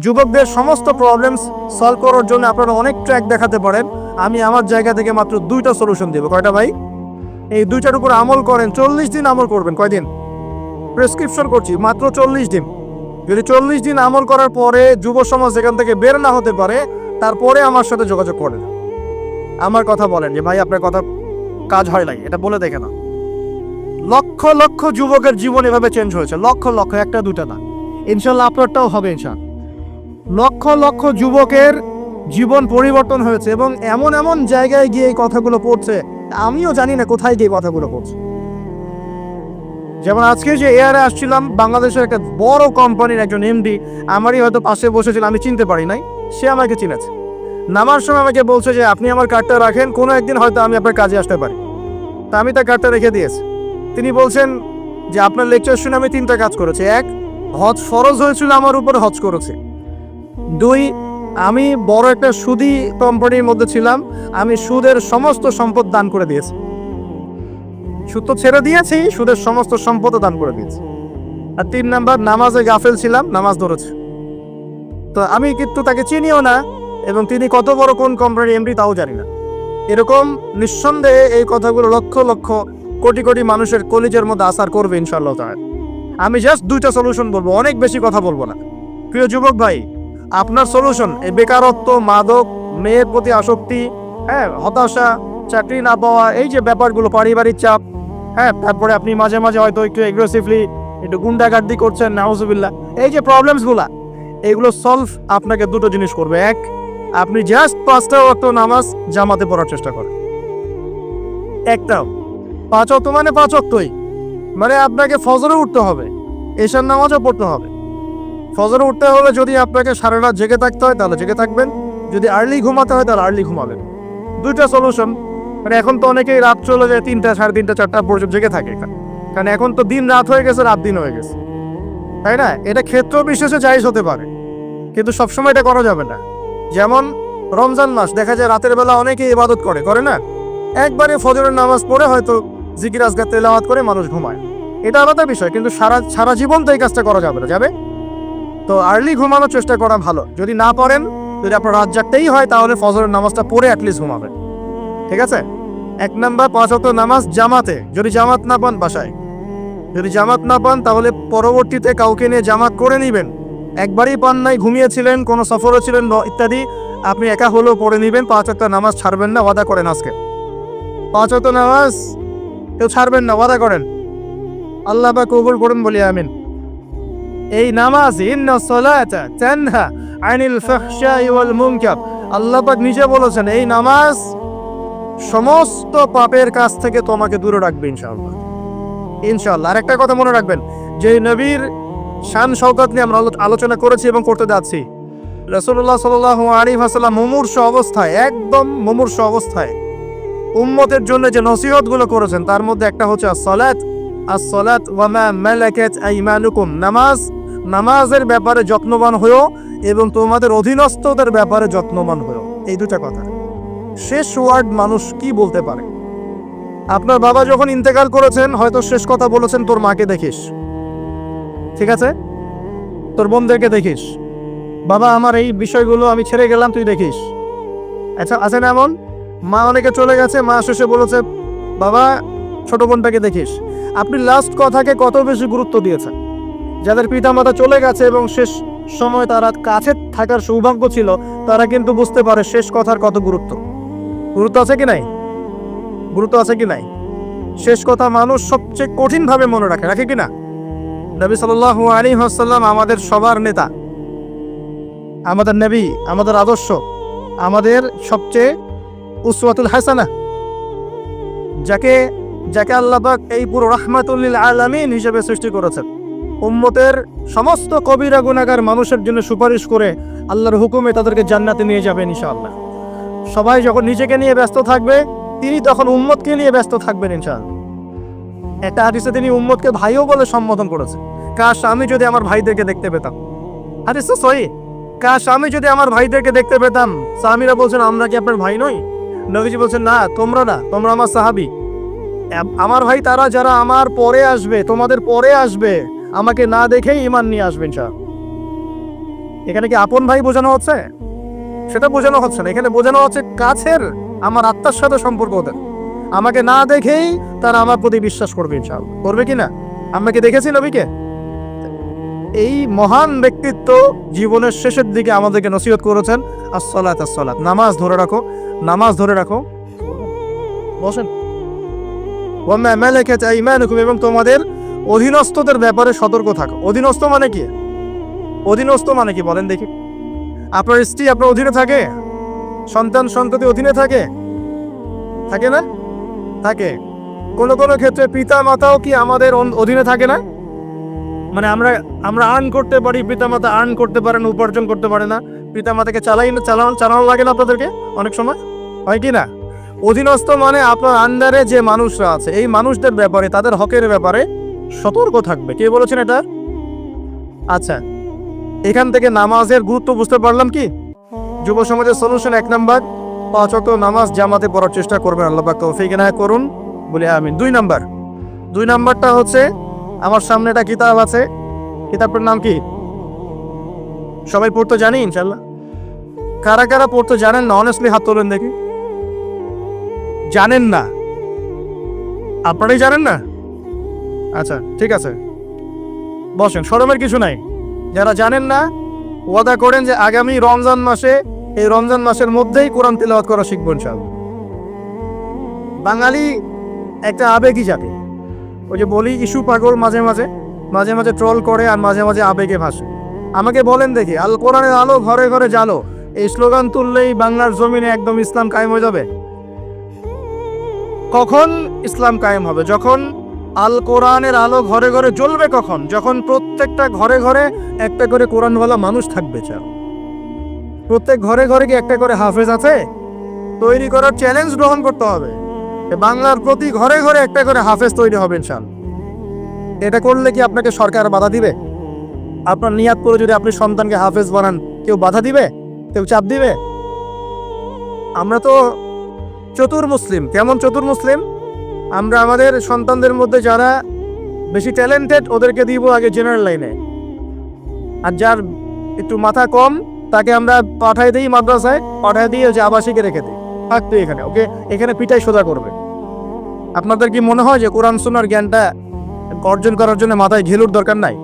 যুবকদের সমস্ত problems solve করার জন্য আপনারা অনেক ট্র্যাক দেখাতে পারেন, আমি আমার জায়গা থেকে মাত্র 2টা সলিউশন দেবো। কয়টা ভাই? এই 2টার উপর আমল করেন, 40 দিন আমল করবেন। কয়দিন? প্রেসক্রিপশন করছি, মাত্র 40 দিন। যদি 40 দিন আমল করার পরে যুব সমাজ এখান থেকে বের না হতে পারে, তারপরে আমার সাথে যোগাযোগ করেন, আমার কথা বলেন যে ভাই আপনার কথা কাজ হয় নাই, এটা বলে দেখে না। লক্ষ লক্ষ যুবকের জীবন এভাবে চেঞ্জ হয়েছে, লক্ষ লক্ষ, একটা দুটা না। ইনশাল্লাহ আপনারটাও হবে ইনশাল্লাহ। লক্ষ লক্ষ যুবকের জীবন পরিবর্তন হয়েছে এবং এমন এমন জায়গায় গিয়ে এই কথাগুলো পড়ছে, আমিও জানি না কোথায় গিয়ে কথাগুলো পড়ছে। যেমন আজকে যে এয়ারে আসছিলাম, বাংলাদেশের একটা বড় কোম্পানির একজন এমডি আমারই হয়তো পাশে বসেছিল, আমি চিনতে পারি নাই, সে আমাকে চিনেছে। নামার সময় আমাকে বলছে যে আপনি আমার কার্ডটা রাখেন, কোনো একদিন হয়তো আমি আপনার কাজে আসতে পারি। তা আমি তার কার্ডটা রেখে দিয়েছি। তিনি বলছেন যে আপনার লেকচার শুনে আমি 3টা কাজ করেছি। 1, হজ ফরজ হয়েছিল আমার উপর, হজ করেছে। 2, আমি বড় একটা সুদী কোম্পানির মধ্যে ছিলাম, আমি সুদের সমস্ত সম্পদ দান করে দিয়েছি। সুদ তো ছেড়ে দিয়েছি, সুদের সমস্ত সম্পদও দান করে দিয়েছি। আর 3 নাম্বার, নামাজে গাফেল ছিলাম, নামাজ ধরেছে। তো আমি কিন্তু তাকে চিনিও না এবং তিনি কত বড় কোন কোম্পানির এমডি তাও জানি না। এরকম নিঃসন্দেহে এই কথাগুলো লক্ষ লক্ষ কোটি কোটি মানুষের কলিজের মধ্যে আসার করবে ইনশাআল্লাহ তাআলা। আমি জাস্ট 2টা সলিউশন বলবো, অনেক বেশি কথা বলবো না। প্রিয় যুবক ভাই, আপনার সলিউশন এই বেকারত্ব, মাদক, মেয়ের প্রতি আসক্তি, হতাশা, চাকরি না পাওয়া, এই যে ব্যাপারগুলো, পারিবারিক চাপ, তারপরে আপনি মাঝে মাঝে হয়তো একটু এগ্রেসিভলি একটু গুন্ডাগার্দি করছেন, নাউজুবিল্লাহ, এই যে প্রবলেমসগুলা, এইগুলো সলভ আপনাকে 2টো জিনিস করবে। 1, আপনি জাস্ট 5টা ওয়াক্ত নামাজ জামাতে পড়ার চেষ্টা করেন। একটাও 5 ওয়াক্ত মানে 5 ওয়াক্তই, মানে আপনাকে ফজরে উঠতে হবে, এশার নামাজও পড়তে হবে। ফজরে উঠতে হলে যদি আপনাকে সারা রাত জেগে থাকতে হয় তাহলে জেগে থাকবেন, যদি আর্লি ঘুমাতে হয় তাহলে আর্লি ঘুমাবেন। 2টা সলিউশন। মানে এখন তো অনেকেই রাত চলে যায় 3টা, 3:30, 4টা পর্যন্ত জেগে থাকে, কারণ এখন তো দিন রাত হয়ে গেছে, রাত দিন হয়ে গেছে, তাই না? এটা ক্ষেত্র বিশেষে জায়েজ হতে পারে, কিন্তু সবসময় এটা করা যাবে না। যেমন রমজান মাস, দেখা যায় রাতের বেলা অনেকেই ইবাদত করে না, একবারে ফজরের নামাজ পড়ে হয়তো জিকির আজকার তেলাওয়াত করে মানুষ ঘুমায়, এটা আলাদা বিষয়, কিন্তু সারা জীবন তো এই কাজটা করা যাবে না, যাবে? তো আর্লি ঘুমানোর চেষ্টা করা ভালো। যদি না পারেন, যদি আপনার রাত জাগতেই হয়, তাহলে ফজরের নামাজটা পড়ে অ্যাটলিস্ট ঘুমাবেন, ঠিক আছে? 1 নাম্বার, 5 ওয়াক্ত নামাজ জামাতে। যদি জামাত না পান বাসায়, যদি জামাত না পান তাহলে পরবর্তীতে কাউকে নিয়ে জামাত করে নেবেন। একবারই পান নাই, ঘুমিয়েছিলেন, কোনো সফরে ছিলেন ইত্যাদি, আপনি একা হলেও পড়ে নেবেন। 5 ওয়াক্ত নামাজ ছাড়বেন না, ওয়াদা করেন আজকে। 5 ওয়াক্ত নামাজ কেউ ছাড়বেন না, ওয়াদা করেন। আল্লাহ পাক কবুল করুন, বলি আমিন। এই নামাজ, ইন্না সালাতা তানহা আনিল ফাহশাই ওয়াল মুনকার, আল্লাহ পাক নিজে বলেছেন এই নামাজ সমস্ত পাপের কাছ থেকে তোমাকে দূরে রাখবে ইনশাআল্লাহ, ইনশাআল্লাহ। আর একটা কথা মনে রাখবেন, যে নবীর শান শওকত নিয়ে আমরা আলোচনা করেছি এবং করতে যাচ্ছি, রাসূলুল্লাহ সাল্লাল্লাহু আলাইহি ওয়াসাল্লাম মুমূর্ষু অবস্থায়, একদম মুমূর্ষু অবস্থায় উম্মতের জন্য যে নসিহতগুলো করেছেন, তার মধ্যে একটা হচ্ছে as-salat ওয়া মা মালাকাত আইমানুকুম, নামাজের ব্যাপারে যত্নবান হও এবং তোমাদের অধীনস্থদের ব্যাপারে যত্নবান হও। এই 2টা কথা। শেষ ওয়ার্ড মানুষ কি বলতে পারে? আপনার বাবা যখন ইন্তেকাল করেছেন, হয়তো শেষ কথা বলেছেন তোর মাকে দেখিস, ঠিক আছে, তোর বোনদেরকে দেখিস, বাবা আমার এই বিষয়গুলো আমি ছেড়ে গেলাম, তুই দেখিস। আচ্ছা, আছে না এমন? মা অনেকে চলে গেছে, মা শেষে বলেছে বাবা ছোট বোনটাকে দেখিস। আপনি লাস্ট কথাকে কত বেশি গুরুত্ব দিয়েছেন? যাদের পিতামাতা চলে গেছে এবং শেষ সময় তারা কাছে থাকার সৌভাগ্য ছিল, তারা কিন্তু বুঝতে পারে শেষ কথার কত গুরুত্ব আছে কি নাই, গুরুত্ব আছে কি নাই। শেষ কথা মানুষ সবচেয়ে কঠিনভাবে মনে রাখে কি না? নবী সাল্লাল্লাহু আলাইহি ওয়াসাল্লাম আমাদের সবার নেতা, আমাদের নবী, আমাদের আদর্শ, আমাদের সবচেয়ে উসওয়াতুল হাসানা, যাকে আল্লাহ পাক এই পুরো রাহমাতুল লিল আলামিন হিসেবে সৃষ্টি করেছেন। উম্মতের সমস্ত কবিরা গুনাহগার মানুষের জন্য সুপারিশ করে আল্লাহর হুকুমে তাদেরকে জান্নাতে নিয়ে যাবেন ইনশাআল্লাহ। সবাই যখন নিজেকে নিয়ে ব্যস্ত থাকবে, তিনি তখন উম্মতকে নিয়ে ব্যস্ত থাকবেন ইনশাআল্লাহ। একটা হাদিসে তিনি উম্মতকে ভাইও বলে সম্বোধন করেছেন। কাশ আমি যদি আমার ভাইদেরকে দেখতে পেতাম, হাদিস তো সহিহ, কাশ আমি যদি আমার ভাইদেরকে দেখতে পেতাম। সাহাবীরা বলছেন আমরা কি আপনার ভাই নই? নবীজি বলছেন না, তোমরা না, তোমরা আমার সাহাবী। আমার ভাই তারা যারা আমার পরে আসবে, তোমাদের পরে আসবে, আমাকে না দেখেই ঈমান নিয়ে আসবে ইনশাআল্লাহ। এখানে কি আপন ভাই বোঝানো হচ্ছে? সেটা বোঝানো হচ্ছে না, এখানে বোঝানো হচ্ছে কাছের, আমার আত্মার সাথে সম্পর্ক ওদের। আমাকে না দেখেই তারা আমার প্রতি বিশ্বাস করবে ইনশাআল্লাহ। করবে কি না? আমরা কি দেখেছি নবীকে? এই মহান ব্যক্তিত্ব জীবনের শেষের দিকে আমাদেরকে নসিহত করেছেন, আসসালাত আসসালাত, নামাজ ধরে রাখো, নামাজ ধরে রাখো। বসেন। ওয়াম্মা মালাকাত আইমানুকুম, এবং তোমাদের অধীনস্থদের ব্যাপারে সতর্ক থাকো। অধীনস্থ মানে কি? অধীনস্থ মানে কি বলেন দেখি? আপনার স্ত্রী আপনার অধীনে থাকে? সন্তান সন্ততি অধীনে থাকে? থাকে না? থাকে। কোনো কোনো ক্ষেত্রে পিতা মাতাও কি আমাদের অধীনে থাকে না? মানে আমরা আর্ন করতে পারি, পিতা মাতা আর্ন করতে পারে না, উপার্জন করতে পারে না, পিতা মাতাকে চালানো লাগে না আপনাদেরকে অনেক সময়, হয় কি না? অধীনস্থ মানে আপনার আন্ডারে যে মানুষরা আছে, এই মানুষদের ব্যাপারে, তাদের হকের ব্যাপারে সতর্ক থাকবে। কে বলেছেন এটা? আচ্ছা, এখান থেকে নামাজের গুরুত্ব বুঝতে পারলাম কি? যুব সমাজের সলিউশন 1 নাম্বার, 5 ওয়াক্ত নামাজ জামাতে পড়ার চেষ্টা করবেন, আল্লাহ পাক তৌফিক এনায়েত করুন বলে আমিন। 2 নাম্বারটা হচ্ছে, আমার সামনে একটা কিতাব আছে, কিতাবটার নাম কি? সবাই পড়তে জানি ইনশাআল্লাহ? কারা কারা পড়তে জানেন না অনেস্টলি হাত তোলেন দেখি। জানেন না? আপনারাই জানেন না? আচ্ছা ঠিক আছে, বসেন, শরমের কিছু নাই। যারা জানেন না, ওয়াদা করেন যে আগামী রমজান মাসে, এই রমজান মাসের মধ্যেই কোরআন তিলাওয়াত করা শিখব ইনশাআল্লাহ। বাঙালি একটা আবেগী জাতি। ওই যে বলি, ইস্যু পাগল, মাঝে মাঝে ট্রল করে আর মাঝে মাঝে আবেগে ভাসে। আমাকে বলেন দেখি, আল কোরআনের আলো ঘরে ঘরে জ্বালো, এই স্লোগান তুললেই বাংলার জমিনে একদম ইসলাম কায়েম হয়ে যাবে? কখন ইসলাম কায়েম হবে? যখন আল কোরআনের আলো ঘরে ঘরে জ্বলবে। কখন? যখন প্রত্যেকটা ঘরে ঘরে একটা করে কোরআনওয়ালা মানুষ থাকবে। প্রত্যেক ঘরে ঘরে কি একটা করে হাফেজ আছে? তৈরি করার চ্যালেঞ্জ গ্রহণ করতে হবে। বাংলার প্রতি ঘরে ঘরে একটা করে হাফেজ তৈরি হবে ইনশাআল্লাহ। এটা করলে কি আপনাকে সরকার বাধা দিবে? আপনার নিয়াত করে যদি আপনি সন্তানকে হাফেজ বানান, কেউ বাধা দিবে? কেউ চাপ দিবে? আমরা তো চতুর মুসলিম। কেমন চতুর মুসলিম? আমরা আমাদের সন্তানদের মধ্যে যারা বেশি ট্যালেন্টেড, ওদেরকে দিব আগে জেনারেল লাইনে, আর যার একটু মাথা কম তাকে আমরা পাঠাই দিই মাদ্রাসায়, পাঠাই দিয়ে যে আবাসিকে রেখে দিই, থাকতো এখানে, ওকে এখানে পিটাই সোজা করবে। আপনাদের কি মনে হয় যে কোরআন সুন্নাহর জ্ঞানটা অর্জন করার জন্য মাথায় ঘিলুর দরকার নাই?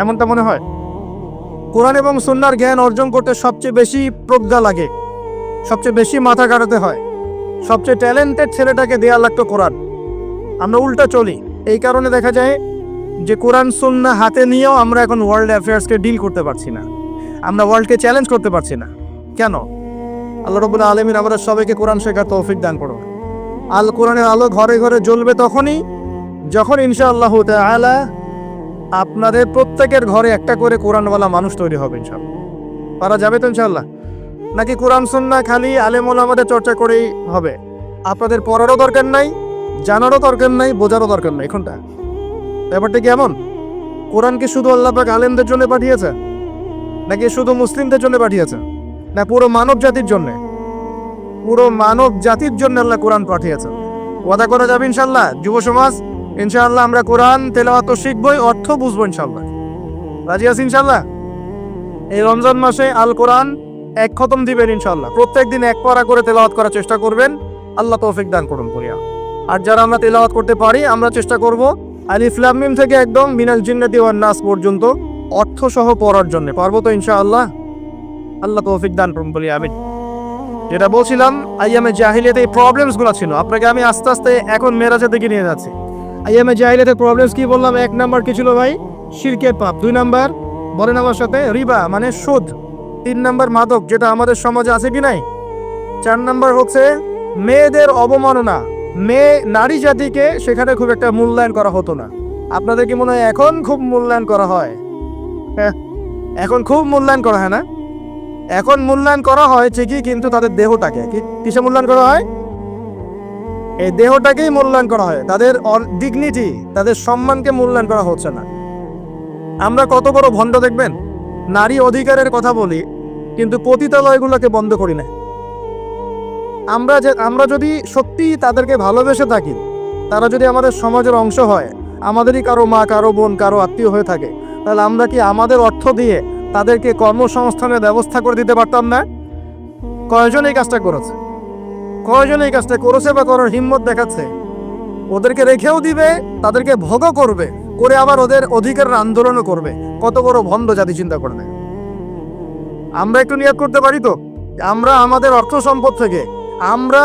এমনটা মনে হয়? কোরআন এবং সুন্নাহর জ্ঞান অর্জন করতে সবচেয়ে বেশি প্রজ্ঞা লাগে, সবচেয়ে বেশি মাথা কাটাতে হয়। সবচেয়ে ট্যালেন্টেড ছেলেটাকে দেয়া লাগতো কোরআন। আমরা উল্টা চলি। এই কারণে দেখা যায় যে কোরআন সুন্নাহ হাতে নিয়েও আমরা এখন ওয়ার্ল্ড অ্যাফেয়ার্সকে ডিল করতে পারছি না, আমরা ওয়ার্ল্ডকে চ্যালেঞ্জ করতে পারছি না। কেন? আল্লাহ রাব্বুল আলামিন আমাদের সবাইকে কোরআন শেখার তৌফিক দান করুন। আল কোরআনের আলো ঘরে ঘরে জ্বলবে তখনই যখন ইনশাআল্লাহ তাআলা আপনাদের প্রত্যেকের ঘরে একটা করে কোরআনওয়ালা মানুষ তৈরি হবে ইনশাআল্লাহ। পারা যাবে তো ইনশাআল্লাহ? নাকি কোরআন সুন্নাহ খালি আলেম ওলামাদের চর্চা করেই হবে? আপনাদের পড়ারও দরকার নাই, জানারও দরকার নাই, বোঝারও দরকার নাই। এখনটা ব্যাপারটা কেমন? কোরআন কি শুধু আল্লাহ পাক আলেমদের জন্য পাঠিয়েছে, নাকি শুধু মুসলিমদের জন্য পাঠিয়েছে, না পুরো মানব জাতির জন্য? পুরো মানব জাতির জন্য আল্লাহ কোরআন পাঠিয়েছে। ওয়াদা করা যাবে ইনশাআল্লাহ? যুব সমাজ, ইনশাআল্লাহ আমরা কোরআন তেলাওয়াত তো শিখবই, অর্থ বুঝবো ইনশাআল্লাহ। রাজি আছি ইনশাআল্লাহ? এই রমজান মাসে আল কোরআন 1 খতম দিবেন ইনশাআল্লাহ। প্রত্যেকদিন 1 পারা করে তেলাওয়াত করার চেষ্টা করবেন, আল্লাহ তৌফিক দান করুন বলিয়া। আর যারা আমরা তেলাওয়াত করতে পারি, আমরা চেষ্টা করব আলিফ লাম মিম থেকে একদম মিনাল জিন্নাতি ওয়ান নাস পর্যন্ত অর্থ সহ পড়ার জন্য। পারবো তো ইনশাআল্লাহ? আল্লাহ তৌফিক দান করুন বলি আমিন। যেটা বলছিলাম, আইয়ামে জাহিলিয়াতে এই প্রবলেমসগুলো ছিল, আপনাকে আমি আস্তে আস্তে এখন মেরাজের দিকে নিয়ে যাচ্ছি। আইয়ামে জাহিলিয়াতের প্রবলেমস কি বললাম? 1 নাম্বার কি ছিল ভাই? শিরকের পাপ। 2 নাম্বার বলেন আমার সাথে, রিবা মানে সুদ। 3 নাম্বার মাদক, যেটা আমাদের সমাজে আছে কি নাই? 4 নাম্বার হচ্ছে মেয়েদের অবমাননা। নারী জাতিকে সেখানে খুব একটা মূল্যায়ন করা হতো না। আপনাদের কি মনে হয় এখন খুব মূল্যায়ন করা হয়? হ্যাঁ, এখন খুব মূল্যায়ন করা হয় না? এখন মূল্যায়ন করা হয় ঠিকই, কিন্তু তাদের দেহটাকে কিসে মূল্যায়ন করা হয়? এই দেহটাকেই মূল্যায়ন করা হয়, তাদের ডিগনিটি, তাদের সম্মানকে মূল্যায়ন করা হচ্ছে না। আমরা কত বড় ভণ্ড দেখবেন, নারী অধিকারের কথা বলি কিন্তু পতিতালয়গুলোকে বন্ধ করি না। আমরা যদি সত্যি তাদেরকে ভালোবেসে থাকি, তারা যদি আমাদের সমাজের অংশ হয়, আমাদেরই কারো মা, কারো বোন, কারো আত্মীয় হয়ে থাকে, তাহলে আমরা কি আমাদের অর্থ দিয়ে তাদেরকে কর্মসংস্থানের ব্যবস্থা করে দিতে পারতাম না? কয়জন এই কাজটা করেছে? কয়জন এই কাজটা করেছে বা করার হিম্মত দেখাচ্ছে? ওদেরকে রেখেও দিবে, তাদেরকে ভোগও করবে, করে আবার ওদের অধিকারের আন্দোলনও করবে। কত বড় ভণ্ড জাতি চিন্তা করে দেয়। আমরা একটু নিয়োগ করতে পারি তো, আমরা আমাদের অর্থ সম্পদ থেকে আমরা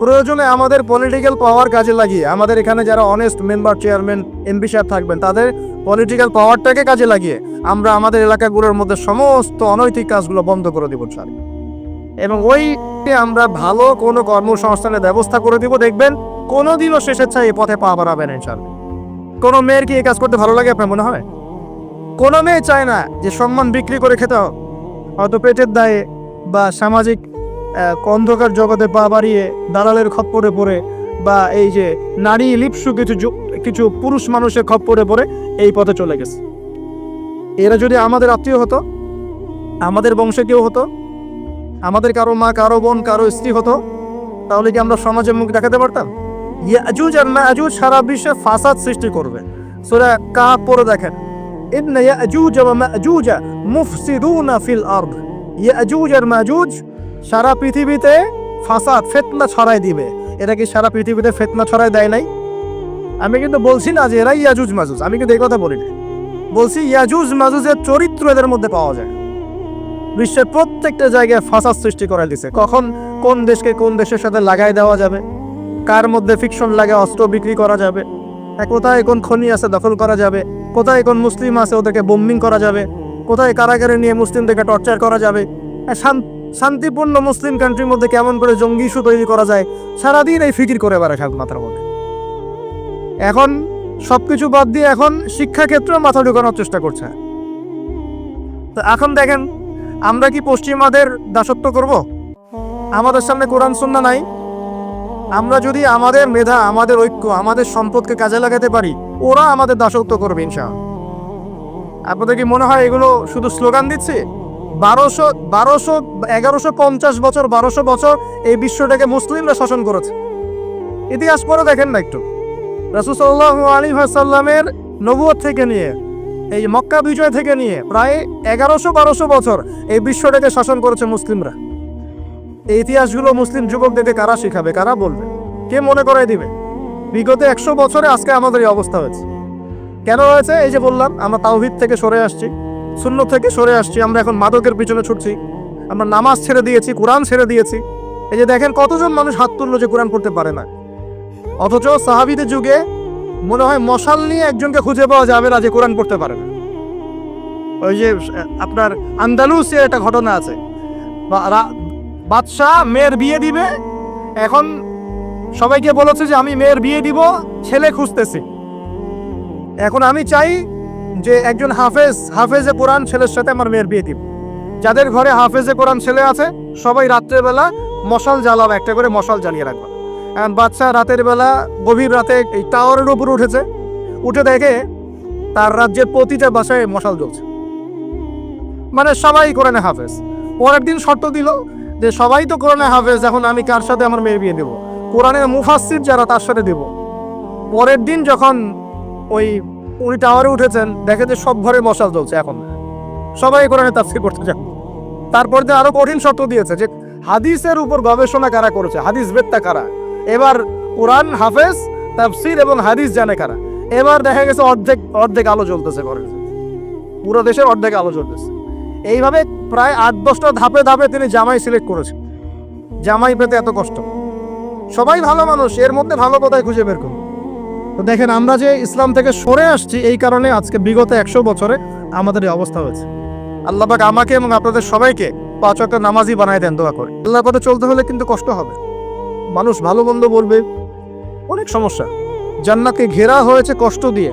প্রয়োজনে আমাদের পলিটিক্যাল পাওয়ার কাজে লাগিয়ে, আমাদের এখানে যারা অনেস্ট মেম্বার, চেয়ারম্যান, এমপি সাহেব থাকবেন, তাদের পলিটিক্যাল পাওয়ারটাকে কাজে লাগিয়ে আমরা আমাদের এলাকাগুলোর মধ্যে সমস্ত অনৈতিক কাজগুলো বন্ধ করে দিব স্যার। এবং ওই আমরা ভালো কোনো কর্মসংস্থানের ব্যবস্থা করে দিব। দেখবেন কোনোদিনও শেষের চাই এই পথে পা বাড়াবেন ইনশাআল্লাহ। কোনো মেয়ের কি এই কাজ করতে ভালো লাগে আপনার মনে হয়? কোনো মেয়ে চায় না যে সম্মান বিক্রি করে খেতে হবে, হয়তো পেটের দায়ে বা সামাজিক অন্ধকার জগতে পা বাড়িয়ে দালালের খপ্পরে পড়ে, বা এই যে নারী লিপ্সু কিছু পুরুষ মানুষের খপ্পরে পড়ে এই পথে চলে গেছে। এরা যদি আমাদের আত্মীয় হতো, আমাদের বংশে কেউ হতো, আমাদের কারো মা, কারো বোন, কারো স্ত্রী হতো, তাহলে কি আমরা সমাজে মুখ দেখাতে পারতাম? ইয়াজুজ আর মাজুজ সারা বিশ্বে ফাসাদ সৃষ্টি করবে। সূরা কাহফ পড়ে দেখেন, ইন্না ইয়াজুজ ওয়া মাজুজ মুফসিদুনা ফিল আরদ। ইয়াজুজ আর মাজুজ সারা পৃথিবীতে ফাসাদ, ফিতনা ছড়ায় দিবে। এরা কি সারা পৃথিবীতে ফিতনা ছড়ায় দেয় নাই? আমি কিন্তু বলছি না যে এরা ইয়াজুজ মাজুজ, আমি কিন্তু এই কথা বলি না। বলছি ইয়াজুজ মাজুজের চরিত্র এদের মধ্যে পাওয়া যায়। বিশ্বের প্রত্যেকটা জায়গায় ফাসাদ সৃষ্টি করে দিছে। কখন কোন দেশকে কোন দেশের সাথে লাগাই দেওয়া যাবে, কার মধ্যে ফিকশন লাগে অস্ত্র বিক্রি করা যাবে, কোথায় কোন খনি আছে দখল করা যাবে, কোথায় কোন মুসলিম আছে ওদেরকে বোম্বিং করা যাবে, কোথায় কারাগারে নিয়ে মুসলিমদেরকে টর্চার করা যাবে, শান্তিপূর্ণ মুসলিম কান্ট্রির মধ্যে কেমন করে জঙ্গি ইস্যু তৈরি করা যায়, সারাদিন এই ফিকির করে বেড়ায় মাথার মধ্যে। এখন সবকিছু বাদ দিয়ে এখন শিক্ষাক্ষেত্রেও মাথা ঢুকানোর চেষ্টা করছে। তো এখন দেখেন, আমরা কি পশ্চিমাদের দাসত্ব করব? আমাদের সামনে কোরআন সুন্নাহ নাই। আমরা যদি আমাদের মেধা, আমাদের ঐক্য, আমাদের সম্পদকে কাজে লাগাতে পারি, ওরা আমাদের দাসত্ব করবে ইনশাআল্লাহ। আপনাদের কি মনে হয় এগুলো শুধু স্লোগান দিচ্ছে? 1150 বছর, 1200 বছর এই বিশ্বটাকে মুসলিমরা শাসন করেছে। ইতিহাস পড়ে দেখেন না একটু। রাসূল সাল্লাল্লাহু আলাইহি ওয়াসাল্লামের নবুয়ত থেকে নিয়ে, এই মক্কা বিজয় থেকে নিয়ে প্রায় 1100-1200 বছর এই বিশ্বটাকে শাসন করেছে মুসলিমরা। এই ইতিহাসগুলো মুসলিম যুবকদেরকে কারা শিখাবে, কারা বলবে, কে মনে করাই দিবে? বিগত 100 বছরে আজকে আমাদের এই অবস্থা হয়েছে। কেন হয়েছে? এই যে বললাম, আমরা তাওহীদ থেকে সরে আসছি, সুন্নাত থেকে সরে আসছি, আমরা এখন মাদকের পিছনে ছুটছি, আমরা নামাজ ছেড়ে দিয়েছি, কোরআন ছেড়ে দিয়েছি। এই যে দেখেন কতজন মানুষ হাত তুললো যে কোরআন পড়তে পারে না, অথচ সাহাবীদের যুগে মনে হয় মশাল নিয়ে একজনকে খুঁজে পাওয়া যাবে না যে কোরআন পড়তে পারে না। ওই যে আপনার আন্দালুসের একটা ঘটনা আছে, বাদশাহ মেয়ের বিয়ে দিবে, এখন সবাইকে বলেছে যে আমি মেয়ের বিয়ে দিব, ছেলে খুঁজতেছি। এখন আমি চাই যে একজন হাফেজে কোরআন ছেলের সাথে আমার মেয়ের বিয়ে দিব। যাদের ঘরে হাফেজে কোরআন ছেলে আছে সবাই রাত্রেবেলা মশাল জ্বালাবে, একটা করে মশাল জ্বালিয়ে রাখবে। এখন বাচ্চা রাতের বেলা গভীর রাতে এই টাওয়ারের উপর উঠেছে, উঠে দেখে তার রাজ্যের প্রতিটা বাসায় মশাল জ্বলছে। মানে সবাই কোরআনে হাফেজ। পরের দিন শর্ত দিল যে সবাই তো কোরআনে হাফেজ, এখন আমি কার সাথে আমার মেয়ের বিয়ে দেবো? কোরআনের মুফাসসির যারা তার সাথে দেব। পরের দিন যখন উনি টাওয়ারে উঠেছেন, দেখে যে সব ঘরে মশাল জ্বলছে, এখন সবাই কোরআনে তাফসীর করতে যাবে। তারপর যে আরো কঠিন শর্ত দিয়েছে যে হাদিসের উপর গবেষণা কারা করেছে, হাদিস বেত্তা কারা, এবার কোরআন হাফেজ, তাফসীর এবং হাদিস জানে কারা। এবার দেখা গেছে অর্ধেক আলো জ্বলতেছে ঘরে, পুরো দেশের অর্ধেক আলো জ্বলতেছে। এইভাবে প্রায় 8-10টা ধাপে ধাপে তিনি জামাই সিলেক্ট করেছেন। জামাই পেতে এত কষ্ট, সবাই ভালো মানুষ, এর মধ্যে ভালো কোথায় খুঁজে বের করুন। তো দেখেন, আমরা যে ইসলাম থেকে সরে আসছি, এই কারণে আজকে বিগত 100 বছরে আমাদের এই অবস্থা হয়েছে। আল্লাহ পাক আমাকে এবং আপনাদের সবাইকে 5 ওয়াক্ত নামাজি বানায় দেন, দোয়া করে। আল্লাহর পথে চলতে হলে কিন্তু কষ্ট হবে, মানুষ ভালো মন্দ বলবে, অনেক সমস্যা। জান্নাতকে ঘেরা হয়েছে কষ্ট দিয়ে,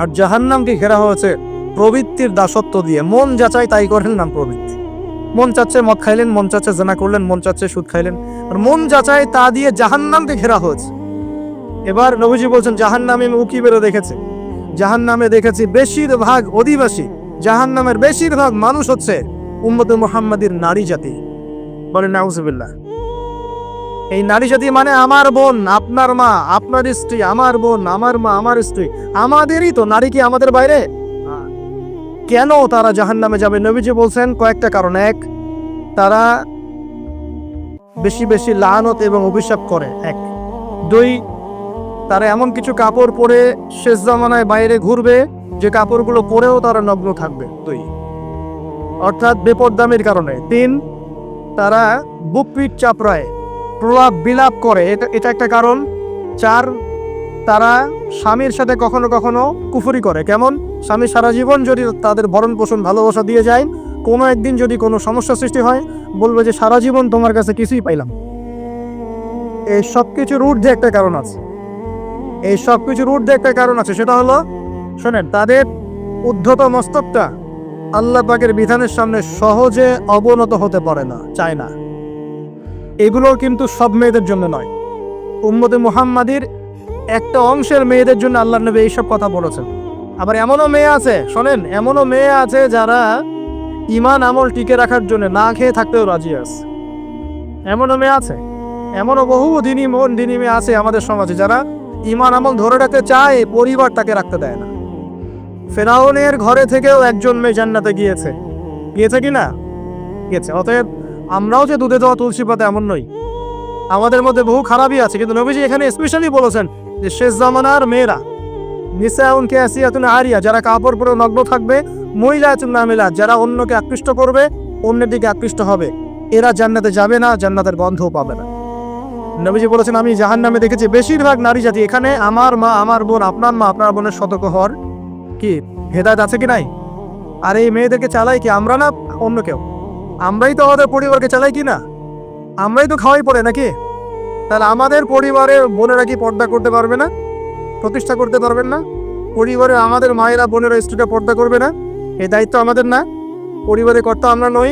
আর জাহান্নামকে ঘেরা হয়েছে প্রবৃত্তির দাসত্ব দিয়ে। মন যাচাই তাই করেন নাম প্রবৃত্তি। মন চাচ্ছে মদ খাইলেন, মন চাচ্ছে জেনা করলেন, মন চাচ্ছে সুদ খাইলেন, আর মন যাচাই তা দিয়ে জাহান্নামকে ঘেরা হয়েছে। এবার নবীজি বলছেন, জাহান্নামে আমি উকি বেরো দেখেছি, জাহান্নামে দেখেছি বেশিরভাগ অধিবাসী, জাহান্নামের বেশিরভাগ মানুষ হচ্ছে উম্মতে মুহাম্মাদির নারী জাতি। বলেন নাউজুবিল্লাহ। এই নারী জাতি মানে আমার বোন, আপনার মা, আপনার স্ত্রী, আমার বোন, আমার মা, আমার স্ত্রী, আমাদেরই তো। নারী কি আমাদের বাইরে? কেন তারা জাহান্নামে যাবে? নবীজি বলছেন কয়েকটা কারণ। এক, তারা বেশি বেশি লানত এবং অভিশাপ করে। এক। দুই, তারা এমন কিছু কাপড় পরে শেষ জামানায় বাইরে ঘুরবে যে কাপড়গুলো পরেও তারা নগ্ন থাকবে। দুই, অর্থাৎ বেপরদামির কারণে। তিন, তারা বুক পিঠ চাপড়ায় প্রলাপ বিলাপ করে, এটা একটা কারণ। চার, তারা স্বামীর সাথে কখনো কখনো কুফরি করে। কেমন? স্বামী সারা জীবন যদি তাদের ভরণ পোষণ ভালোবাসা দিয়ে যায়, কোনো একদিন যদি কোনো সমস্যা সৃষ্টি হয়, বলবে যে সারা জীবন তোমার কাছে কিছুই পাইলাম। এই সব কিছুর ঊর্ধ্বে একটা কারণ আছে। সেটা হলো, শোনেন, তাদের উদ্ধত মস্তকটা আল্লাহ পাকের বিধানের সামনে সহজে অবনত হতে পারে না, চায় না। এগুলো কিন্তু সব মেয়েদের জন্য নয়, উম্মতে মুহাম্মাদির একটা অংশের মেয়েদের জন্য আল্লাহর নবী এইসব কথা বলেছেন। আবার এমনও মেয়ে আছে, শোনেন, এমনও মেয়ে আছে যারা ঈমান আমল টিকে রাখার জন্য না খেয়ে থাকতেও রাজি আছে। এমনও মেয়ে আছে, এমনও বহু দিনী মেয়ে আছে আমাদের সমাজে যারা ঈমান আমল ধরে রাখতে চায়, পরিবার তাকে রাখতে দেয় না। ফেরাউনের ঘরে থেকেও একজন মেয়ে জান্নাতে গিয়েছে কি না? গিয়েছে। অতএব আমরাও যে দুধে দেওয়া তুলসী পাতা এমন নই, আমাদের মধ্যে বহু খারাপই আছে। কিন্তু নবীজি এখানে স্পেশালি বলেছেন যে শেষ জামানার মেয়েরা, নিসাউন কাসিয়াতুন আরিয়া, যারা কাপড় পরে নগ্ন থাকবে, মহিলাতুন নামিলাত, যারা অন্যকে আকৃষ্ট করবে, অন্যের দিকে আকৃষ্ট হবে, এরা জান্নাতে যাবে না, জান্নাতের গন্ধও পাবে না। নবীজি বলেছেন, আমি জাহান্নামে দেখেছি বেশিরভাগ নারী জাতি। এখানে আমার মা, আমার বোন, আপনার মা, আপনার বোনের সতর্ক হওয়ার কি হেদায়েত আছে কি নাই? আর এই মেয়েদেরকে চালাই কি আমরা, না অন্য কেউ? আমরাই তো আমাদের পরিবারকে চালাই কি না? আমরাই তো খাওয়াই পড়ে নাকি? তাহলে আমাদের পরিবারের বোনেরা কি পর্দা করতে পারবে না, প্রতিষ্ঠা করতে পারবেন না? পরিবারে আমাদের মায়েরা, বোনেরা, স্ত্রীরা পর্দা করবে না? এই দায়িত্ব আমাদের না? পরিবারের কর্তা আমরা নই?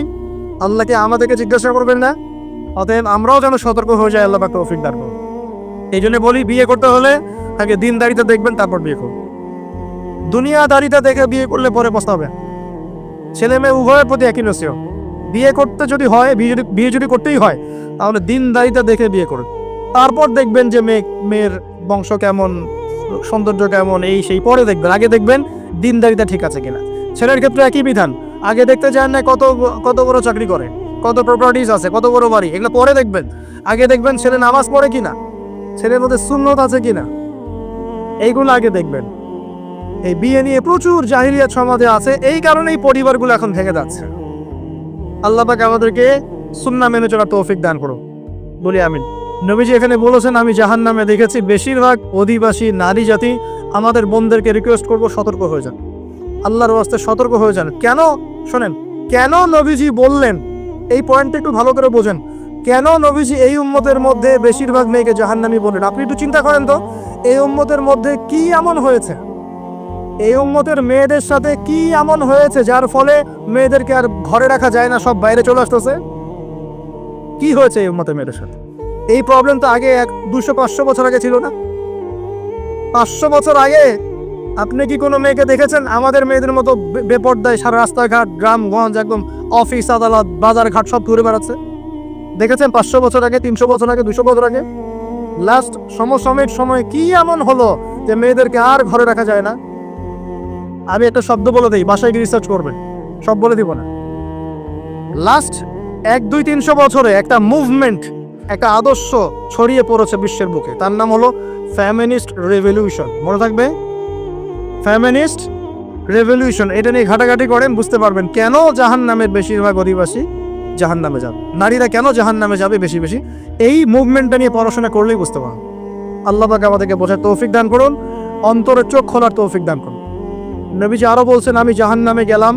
আল্লাহকে আমাদেরকে জিজ্ঞাসা করবেন না? অতএব আমরাও যেন সতর্ক হয়ে যায়, আল্লাহ পাক তৌফিক দান করুন। এই জন্য বলি, বিয়ে করতে হলে আগে দিনদারিতা দেখবেন, তারপর বিয়ে করুন। দুনিয়াদারিতা দেখে বিয়ে করলে পরে পস্তাবেন। ছেলে মেয়ে উভয়ের প্রতি একই নসিহত, বিয়ে করতে যদি হয়, বিয়ে যদি করতেই হয়, তাহলে দিনদারিতা দেখে বিয়ে করুন। তারপর দেখবেন যে মেয়ের বংশ কেমন, সৌন্দর্য কেমন, এই সেই পরে দেখবেন। আগে দেখবেন দিনদারিতা ঠিক আছে কিনা। ছেলের ক্ষেত্রে একই বিধান। আগে দেখতে চান না কত বড় চাকরি করে, কত প্রপার্টিজ আছে, কত বড় বাড়ি, এগুলো পরে দেখবেন। আগে দেখবেন ছেলে নামাজ পড়ে কিনা, ছেলের মধ্যে সুন্নত আছে কিনা, এইগুলো আগে দেখবেন। এই বিয়ে নিয়ে প্রচুর জাহিলিয়াত সমাজে আছে, এই কারণেই পরিবারগুলো এখন ভেঙে যাচ্ছে। আল্লাহ পাক আমাদেরকে সুন্নাহ মেনে চলার তৌফিক দান করুন, বলি আমিন। নবীজি এখানে বলেছেন, আমি জাহান্নামে দেখেছি বেশিরভাগ অধিবাসী নারী জাতি। আমাদের বোনদেরকে রিকোয়েস্ট করব, সতর্ক হয়ে যান, আল্লাহর ওয়াস্তে সতর্ক হয়ে যান। কেন? শোনেন, কেন নবীজি বললেন, এই পয়েন্টটা একটু ভালো করে বোঝেন। কেন নবীজি এই উম্মতের মধ্যে বেশিরভাগ মেয়েকে জাহান্নামী বললেন? আপনি একটু চিন্তা করেন তো, এই উম্মতের মধ্যে কি এমন হয়েছে, এই উম্মতের মেয়েদের সাথে কি এমন হয়েছে যার ফলে মেয়েদেরকে আর ঘরে রাখা যায় না, সব বাইরে চলে আসতেছে? কি হয়েছে এই উম্মতের মেয়েদের সাথে? এই প্রবলেম তো আগে 200-500 বছর আগে ছিল না। 500 বছর আগে আপনি কি কোনো মেয়েকে দেখেছেন আমাদের মেয়েদের মতো বেপর্দায় সারা রাস্তাঘাট, গ্রামগঞ্জ, একদম অফিস আদালত, বাজার ঘাট সব ঘুরে বেড়াচ্ছে? দেখেছেন 500 বছর আগে, 300 বছর আগে, 200 বছর আগে? লাস্ট সমসাময়িক সময় কি এমন হলো যে মেয়েদেরকে আর ঘরে রাখা যায় না? আমি একটা শব্দ বলে দিই, বাসায় গিয়ে রিসার্চ করবেন, সব বলে দিব না। লাস্ট 100-200-300 বছরে একটা মুভমেন্ট, একটা আদর্শ ছড়িয়ে পড়েছে বিশ্বের বুকে, তার নাম হলো ফেমিনিস্ট রেভলিউশন। মনে থাকবে, ফেমিনিস্ট রেভলিউশন। এটা নিয়ে ঘাটাঘাটি করেন, বুঝতে পারবেন কেন জাহান্নামের বেশিরভাগ অধিবাসী জাহান্নামে যাবে, নারীরা কেন জাহান্নামে যাবে বেশি বেশি। এই মুভমেন্টটা নিয়ে পড়াশোনা করলেই বুঝতে পারবেন। আল্লাহ পাক আমাদেরকে বোঝার তৌফিক দান করুন, অন্তরের চোখ খোলার তৌফিক দান করুন। নবীজি আরো বলছেন, আমি জাহান্নামে গেলাম,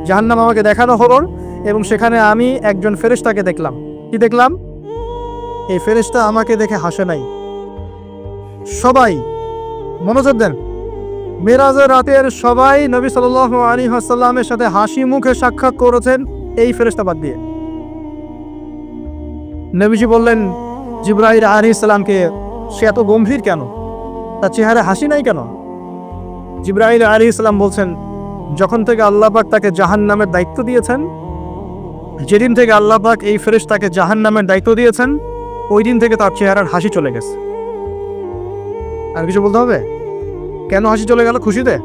জাহান্নাম আমাকে দেখানো হলো, এবং সেখানে আমি একজন ফেরেশতাকে দেখলাম। কি দেখলাম? এই ফেরেশতা আমাকে দেখে হাসে নাই। সবাই মনোযোগ দেন, মেরাজের রাতের সবাই নবী সাল্লাল্লাহু আলাইহি ওয়াসাল্লামের সাথে হাসি মুখে সাক্ষাৎ করেছেন, এই ফেরেশতা বাদ দিয়ে। নবীজি বললেন জিবরাইল আলাইহিস সালামকে, সে এত গম্ভীর কেন, তার চেহারা হাসি নাই কেন? জিবরাইল আলাইহিস সালাম বলছেন, যখন থেকে আল্লাহ পাক তাকে জাহান্নামের দায়িত্ব দিয়েছেন, যেদিন থেকে আল্লাহ পাক এই ফেরেশতাকে জাহান্নামের দায়িত্ব দিয়েছেন, ওই দিন থেকে তার চেহারার হাসি চলে গেছে। আর কিছু বলতে হবে? কেন হাসি চলে গেল? খুশিতে?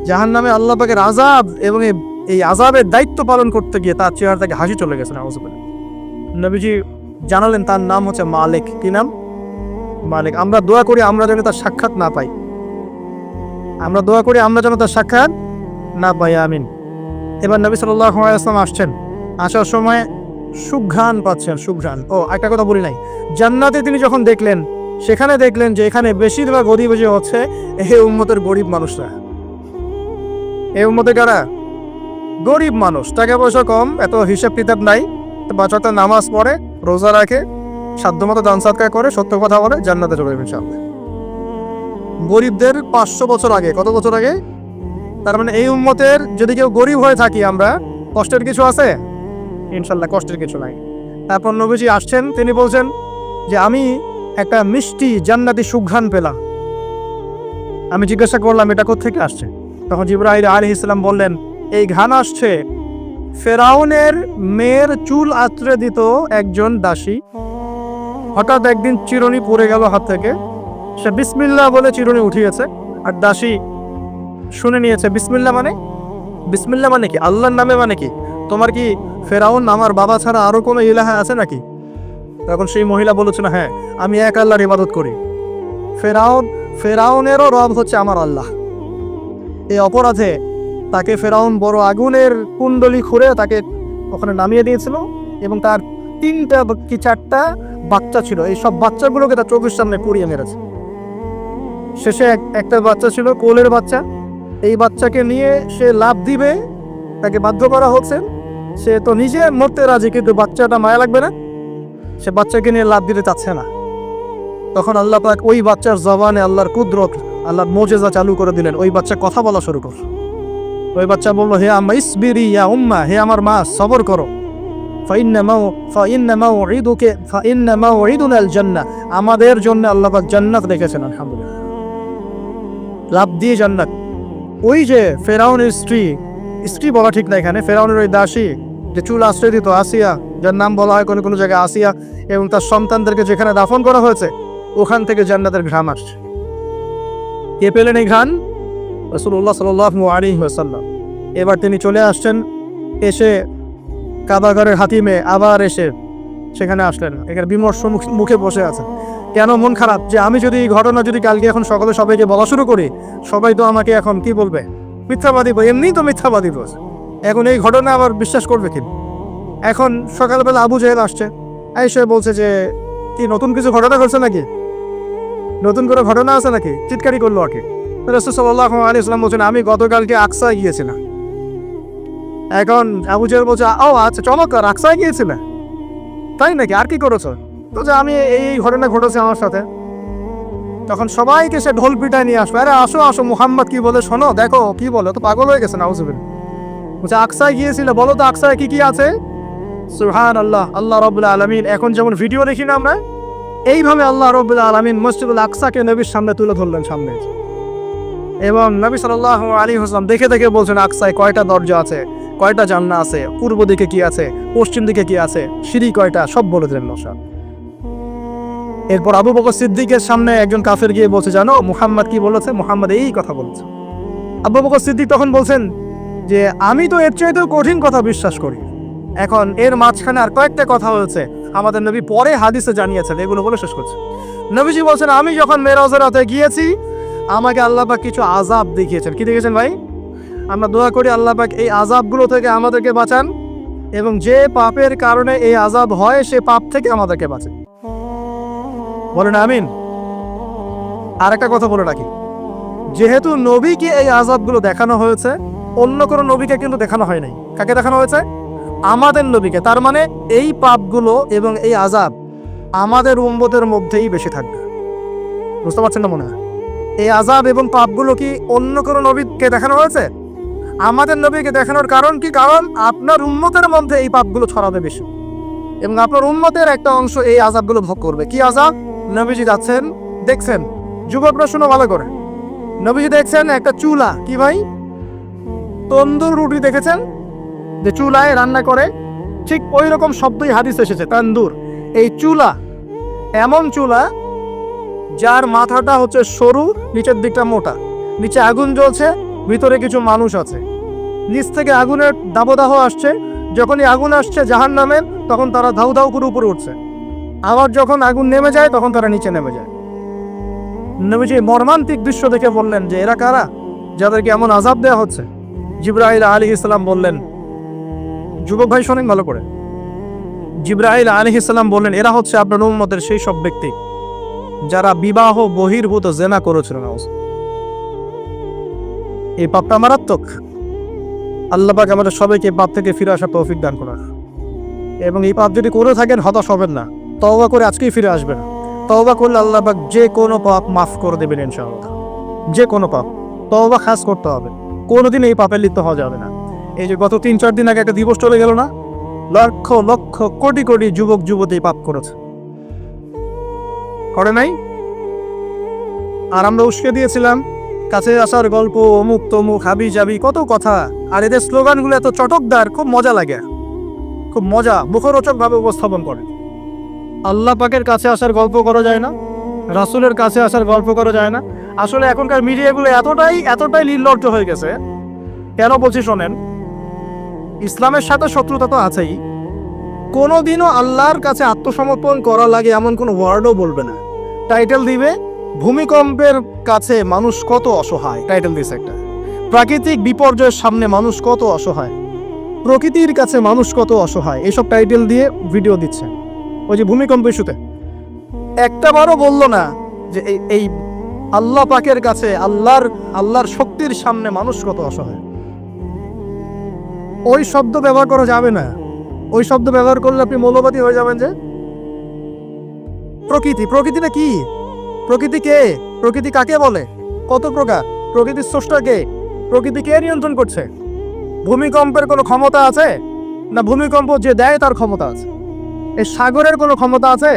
জাহান্নামে আল্লাহ পাকের আযাব এবং এই আযাবের দায়িত্ব পালন করতে গিয়ে তার চেহারা থেকে হাসি চলে গেছে। নাউযুবিল্লাহ। নবীজি জানালেন তার নাম হচ্ছে মালিক। কি নাম? মালিক। আমরা দোয়া করি আমরা যেন তার সাক্ষাৎ না পাই, আমরা দোয়া করি আমরা যেন তার সাক্ষাৎ না পাই, আমিন। এবার নবী সাল্লাল্লাহু আলাইহি ওয়াসাল্লাম আসছেন, আসার সময় সুঘ্রাণ পাচ্ছেন, সুঘ্রাণ। ও একটা কথা বলি নাই, জান্নাতে তিনি যখন দেখলেন, সেখানে দেখলেন যে এখানে বেশিরভাগ অধিবাসী হচ্ছে এই উম্মতের গরিব মানুষরা। এই উম্মতে কারা? গরিব মানুষ, টাকা পয়সা কম, এত হিসাব কিতাব নাই, বাচ্চাটা নামাজ পড়ে, রোজা রাখে, সাধ্যমতো দান সাদকা করে, সত্য কথা বলে, জান্নাতে চলে যাবে ইনশাআল্লাহ। গরিবদের 500 বছর আগে, কত বছর আগে? তার মানে এই উম্মতের যদি কেউ গরিব হয়ে থাকি আমরা, কষ্টের কিছু আছে? ইনশাআল্লাহ কষ্টের কিছু নাই। তারপর নবীজি আসছেন, তিনি বলছেন যে আমি একটা মিষ্টি জান্নাতি সুঘ্রাণ পেলাম। আমি জিজ্ঞাসা করলাম এটা কোত্থেকে আসছে? তখন জিবরাইল আলাইহিস সালাম বললেন এই ঘ্রাণ আসছে ফেরাউনের মেয়ের চুল আঁচড়ে দিত একজন দাসী। হঠাৎ একদিন চিরুনি পড়ে গেল হাত থেকে, সে বিসমিল্লাহ বলে চিরুনি উঠিয়েছে, আর দাসী শুনে নিয়েছে বিসমিল্লাহ মানে? বিসমিল্লাহ মানে কি? আল্লাহর নামে মানে কি? তোমার কি ফেরাউন আমার বাবা ছাড়া আরো কোনো ইলাহা আছে নাকি? তখন সেই মহিলা বলেছিল হ্যাঁ, আমি এক আল্লাহর ইবাদত করি। ফেরাউনেরও রব হচ্ছে আমার আল্লাহ। এই অপরাধে তাকে ফেরাউন বড় আগুনের কুণ্ডলি খুঁড়ে তাকে ওখানে নামিয়ে দিয়েছিল, এবং তার 3টা কি 4টা বাচ্চা ছিল, এই সব বাচ্চাগুলোকে তার চোখের সামনে পুড়িয়ে মেরেছে। শেষে একটা বাচ্চা ছিল কোলের বাচ্চা, এই বাচ্চাকে নিয়ে সে লাফ দিবে, তাকে বাধ্য করা হচ্ছে, সে তো নিজে মরতে রাজি, কিন্তু বাচ্চাটা মায়া লাগবে না, সে বাচ্চাকে নিয়ে লাফ দিতে চাচ্ছে না। তখন আল্লাহ পাক ওই বাচ্চার জবানে আল্লাহর কুদরত, আল্লাহর মুজিজা চালু করে দিলেন। ওই বাচ্চা কথা বলা শুরু করল। ওই বাচ্চা বলল হে আম্মা ইসবিরি ইয়া উম্মা, হে আমার মা সবর করো। ফাইন্না মাউইদুনাল জান্নাহ, আমাদের জন্য আল্লাহ পাক জান্নাত রেখেছেন। আলহামদুলিল্লাহ, লাভ দিয়ে জান্নাত। ওই যে ফেরাউনের স্ত্রী বলা ঠিক না এখানে, ফেরাউনের ওই দাসী যে চুল আশ্রয় দিত, আসিয়া, যার নাম বলা হয় কোনো কোনো জায়গায় আসিয়া, এবং তার সন্তানদেরকে যেখানে দাফন করা হয়েছে ওখান থেকে জান্নাতের ঘ্রাণ আসছে। কে পেলেন এই ঘ্রাণ? রাসূলুল্লাহ সাল্লাল্লাহু আলাইহি ওয়াসাল্লাম। এবার তিনি চলে আসছেন, এসে কাবাগরের হাতিমে আবার এসে সেখানে আসলেন, এখানে বিমর্ষ মুখে বসে আছেন। কেন মন খারাপ? যে আমি যদি এই ঘটনা যদি কালকে এখন সকালে সবাইকে বলা শুরু করি, সবাই তো আমাকে এখন কি বলবে? মিথ্যাবাদী। এমনিই তো মিথ্যাবাদী রোজ, এখন এই ঘটনা আবার বিশ্বাস করবে কি? এখন সকালবেলা আবু জাহেল আসছে, এসে বলছে যে কি নতুন কিছু ঘটনা ঘটছে নাকি, নতুন করে ঘটনা আছে নাকি? চিৎকারি করলো আর কি। রাসূল সাল্লাল্লাহু আলাইহি ওয়াসাল্লাম বলছেন আমি গতকালকে আকসায় গিয়েছিলাম। এখন আবু জাহেল বলছে ও আচ্ছা চমৎকার, আকসায় গিয়েছিলে, তাই নাকি? আর কি করেছো? তো যে আমি এই ঘটনা ঘটেছে আমার সাথে। তখন সবাইকে সে ঢোল পিটায় নিয়ে আসবে, আরে আসো আসো, মুহাম্মদ কি বলে শোনো, দেখো কি বলে, তো পাগল হয়ে গেছে। নাউজুবিল্লাহ। বলছে আকসায় গিয়েছিল, বলো তো আকসায় কি কি আছে? সুবহানাল্লাহ, আল্লাহ রাব্বুল আলামিন এখন যেমন ভিডিও দেখি না আমরা, এইভাবে আল্লাহ রাব্বুল আলামিন মসজিদুল আকসাকে নবীর সামনে তুলে ধরলেন সামনে, এবং নবী সাল্লাল্লাহু আলাইহি ওয়াসাল্লাম দেখে দেখে বলছেন আকসায় কয়টা দরজা আছে, কয়টা জান্নাত আছে, পূর্ব দিকে কি আছে, পশ্চিম দিকে কি আছে, সিঁড়ি কয়টা, সব বলে দিলেন নশাদ। এরপর আবু বকর সিদ্দিকের সামনে একজন কাফের গিয়ে বলছে জানো মুহাম্মদ কি বলেছে? মুহাম্মদ এই কথা বলেছে। আবু বকর সিদ্দিক তখন বলছেন যে আমি তো এর চাইতেও কঠিন কথা বিশ্বাস করি। এখন এর মাঝখানে আর কয়েকটা কথা হয়েছে, আমাদের নবী পরে হাদিসে জানিয়েছেন, এগুলো বলে শেষ করছে। নবীজি বলছেন আমি যখন মেরাজের রাতে গিয়েছি আমাকে আল্লাহ পাক কিছু আযাব দেখিয়েছেন। কি দেখেছেন ভাই? আমরা দোয়া করি আল্লাহ পাক এই আযাবগুলো থেকে আমাদেরকে বাঁচান, এবং যে পাপের কারণে এই আযাব হয় সে পাপ থেকে আমাদেরকে বাঁচান। বলেন আমিন। আর একটা কথা বলে রাখি, যেহেতু নবীকে এই আযাবগুলো দেখানো হয়েছে, অন্য কোনো নবীকে কিন্তু দেখানো হয় নাই। কাকে দেখানো হয়েছে? আমাদের নবীকে। তার মানে এই পাপগুলো এবং এই আযাব আমাদের উম্মতের মধ্যেই বেশি থাকবে। বুঝতে পারছেন না মনে হয়? এই আযাব এবং পাপগুলো কি অন্য কোনো নবীকে দেখানো হয়েছে? আমাদের নবীকে দেখানোর কারণ কি? কারণ আপনার উম্মতের মধ্যে এই পাপগুলো ছড়াবে বেশি, এবং আপনার উম্মতের একটা অংশ এই আযাবগুলো ভোগ করবে। কি আযাব? নবীজি যাচ্ছেন, দেখছেন, যুবকরা শুনো ভালো করে, নবীজি দেখছেন একটা চুলা, কি ভাই? তন্দুর রুটি দেখেছেন যে চুলায় রান্না করে, ঠিক ওই রকম শব্দই হাদিস এসেছে, তন্দুর। এই চুলা এমন চুলা যার মাথাটা হচ্ছে সরু, নিচের দিকটা মোটা, নিচে আগুন জ্বলছে, ভিতরে কিছু মানুষ আছে, নিচ থেকে আগুনের দাবদাহ আসছে, যখনই আগুন আসছে জাহান্নামের তখন তারা ধাউ ধাউ করে উপরে উঠছে, আবার যখন আগুন নেমে যায় তখন তারা নিচে নেমে যায়। নবীজি মর্মান্তিক দৃশ্য দেখে বললেন যে এরা কারা, যাদেরকে এমন আযাব দেওয়া হচ্ছে? জিবরাইল আলাইহিস সালাম বললেন, যুবক ভাই শোনেন ভালো করে, জিবরাইল আলাইহিস সালাম বললেন এরা হচ্ছে আপনার উম্মতের সেই সব ব্যক্তি যারা বিবাহ বহির্ভূত জেনা করেছিল। এই পাপটা মারাত্মক। আল্লাহ পাক আমাদের সবাইকে পাপ থেকে ফিরে আসার তৌফিক দান করেন, এবং এই পাপ যদি করে থাকেন হতাশ হবেন না, তওবা করে আজকেই ফিরে আসবেন। তওবা করলে আল্লাহ পাক যে কোনো পাপ মাফ করে দেবেন ইনশাআল্লাহ। যে কোনো পাপ তওবা খাস করতে হবে, কোনোদিন এই পাপে লিপ্ত হওয়া যাবে না। এই যে গত 3-4 দিন আগে একটা দিবস চলে গেল না, লক্ষ লক্ষ কোটি কোটি যুবক যুবতী পাপ করেছে, করে নাই? আর আমরা উস্কে দিয়েছিলাম কাছে আসার গল্প, অমুক তমুক হাবি যাবি কত কথা, আর এদের স্লোগানগুলো এত চটকদার, খুব মজা লাগে, খুব মজা, মুখরোচক ভাবে উপস্থাপন করে। আল্লাহ পাকের কাছে আসার গল্প করা যায় না, রাসূলের কাছে আসার গল্প করা যায় না। আসলে এখনকার মিডিয়াগুলো এতটাই নির্লজ্জ হয়ে গেছে। কেন বলছি শোনেন, ইসলামের সাথে শত্রুতা তো আছেই, কোনোদিনও আল্লাহর কাছে আত্মসমর্পণ করা লাগে এমন কোনো ওয়ার্ডও বলবে না। টাইটেল দিবে ভূমিকম্পের কাছে মানুষ কত অসহায়, টাইটেল দিয়েছে একটা। প্রাকৃতিক বিপর্যয়ের সামনে মানুষ কত অসহায়, প্রকৃতির কাছে মানুষ কত অসহায়, এইসব টাইটেল দিয়ে ভিডিও দিচ্ছে। ওই যে ভূমিকম্প ইস্যুতে একটা বারও বলল না যে এই আল্লাহ পাকের কাছে আল্লাহর শক্তির সামনে মানুষ কত অসহায়। ওই শব্দ ব্যবহার করা যাবে না। ওই শব্দ ব্যবহার করলে আপনি মৌলবাদী হয়ে যাবেন। যে প্রকৃতিটা কি? প্রকৃতি কে? প্রকৃতি কাকে বলে? কত প্রকার? প্রকৃতির স্রষ্টা কে? প্রকৃতি কে নিয়ন্ত্রণ করছে? ভূমিকম্পের কোনো ক্ষমতা আছে? না ভূমিকম্প যে দেয় তার ক্ষমতা আছে? এই সাগরের কোনো ক্ষমতা আছে?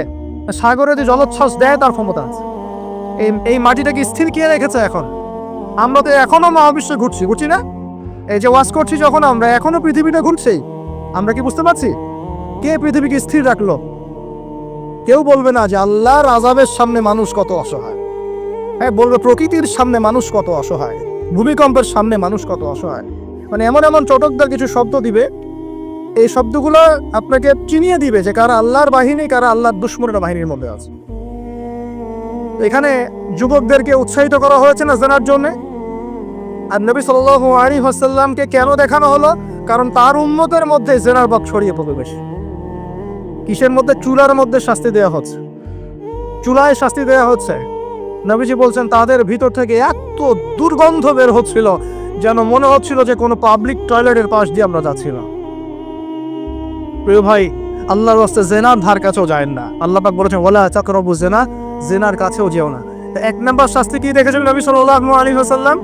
সাগরে যে জলোচ্ছ্বাস দেয় তার ক্ষমতা আছে? এই মাটিটাকে স্থির কে রেখেছে? এখন আমরা তো এখনো মহাবিশ্বে ঘুরছি না? এই যে ওয়াজ করছি যখন আমরা, এখনো পৃথিবীটা ঘুরছেই। আমরা কি বুঝতে পারছি কে পৃথিবীকে স্থির রাখলো? কেউ বলবে না যে আল্লাহর আযাবের সামনে মানুষ কত অসহায়। হ্যাঁ, বলবে প্রকৃতির সামনে মানুষ কত অসহায়, ভূমিকম্পের সামনে মানুষ কত অসহায়। মানে এমন এমন চটকদার কিছু শব্দ দিবে, এই শব্দগুলো আপনাকে চিনিয়ে দিবে যে কারা আল্লাহর বাহিনী, কারা আল্লাহর দুশমনের বাহিনীর মধ্যে আছে। এখানে যুবকদেরকে উৎসাহিত করা হয়েছে না জানার জন্য। আর নবী সাল্লাল্লাহু আলাইহি ওয়াসাল্লামকে কেন দেখানো হলো? কারণ তার উম্মতের মধ্যে জেনার ভাব ছড়িয়ে পড়বে বেশি। কিসের মধ্যে? চুলার মধ্যে শাস্তি দেওয়া হচ্ছে, চুলায় শাস্তি দেওয়া হচ্ছে। নবীজি বলছেন তাদের ভিতর থেকে এত দুর্গন্ধ বের হচ্ছিল যেন মনে হচ্ছিল যে কোনো পাবলিক টয়লেটের পাশ দিয়ে আমরা যাচ্ছিলাম। প্রিয় ভাই, আল্লাহর রাস্তায় জেনার ধার কাছেও যায় না। আল্লাহ পাক বলেছেন ওয়ালা তাকরাবু জিনা, জেনার কাছেও যেও না। এক নাম্বার শাস্তি কি দেখেছেন নবী সাল্লাল্লাহু আলাইহি ওয়াসাল্লাম?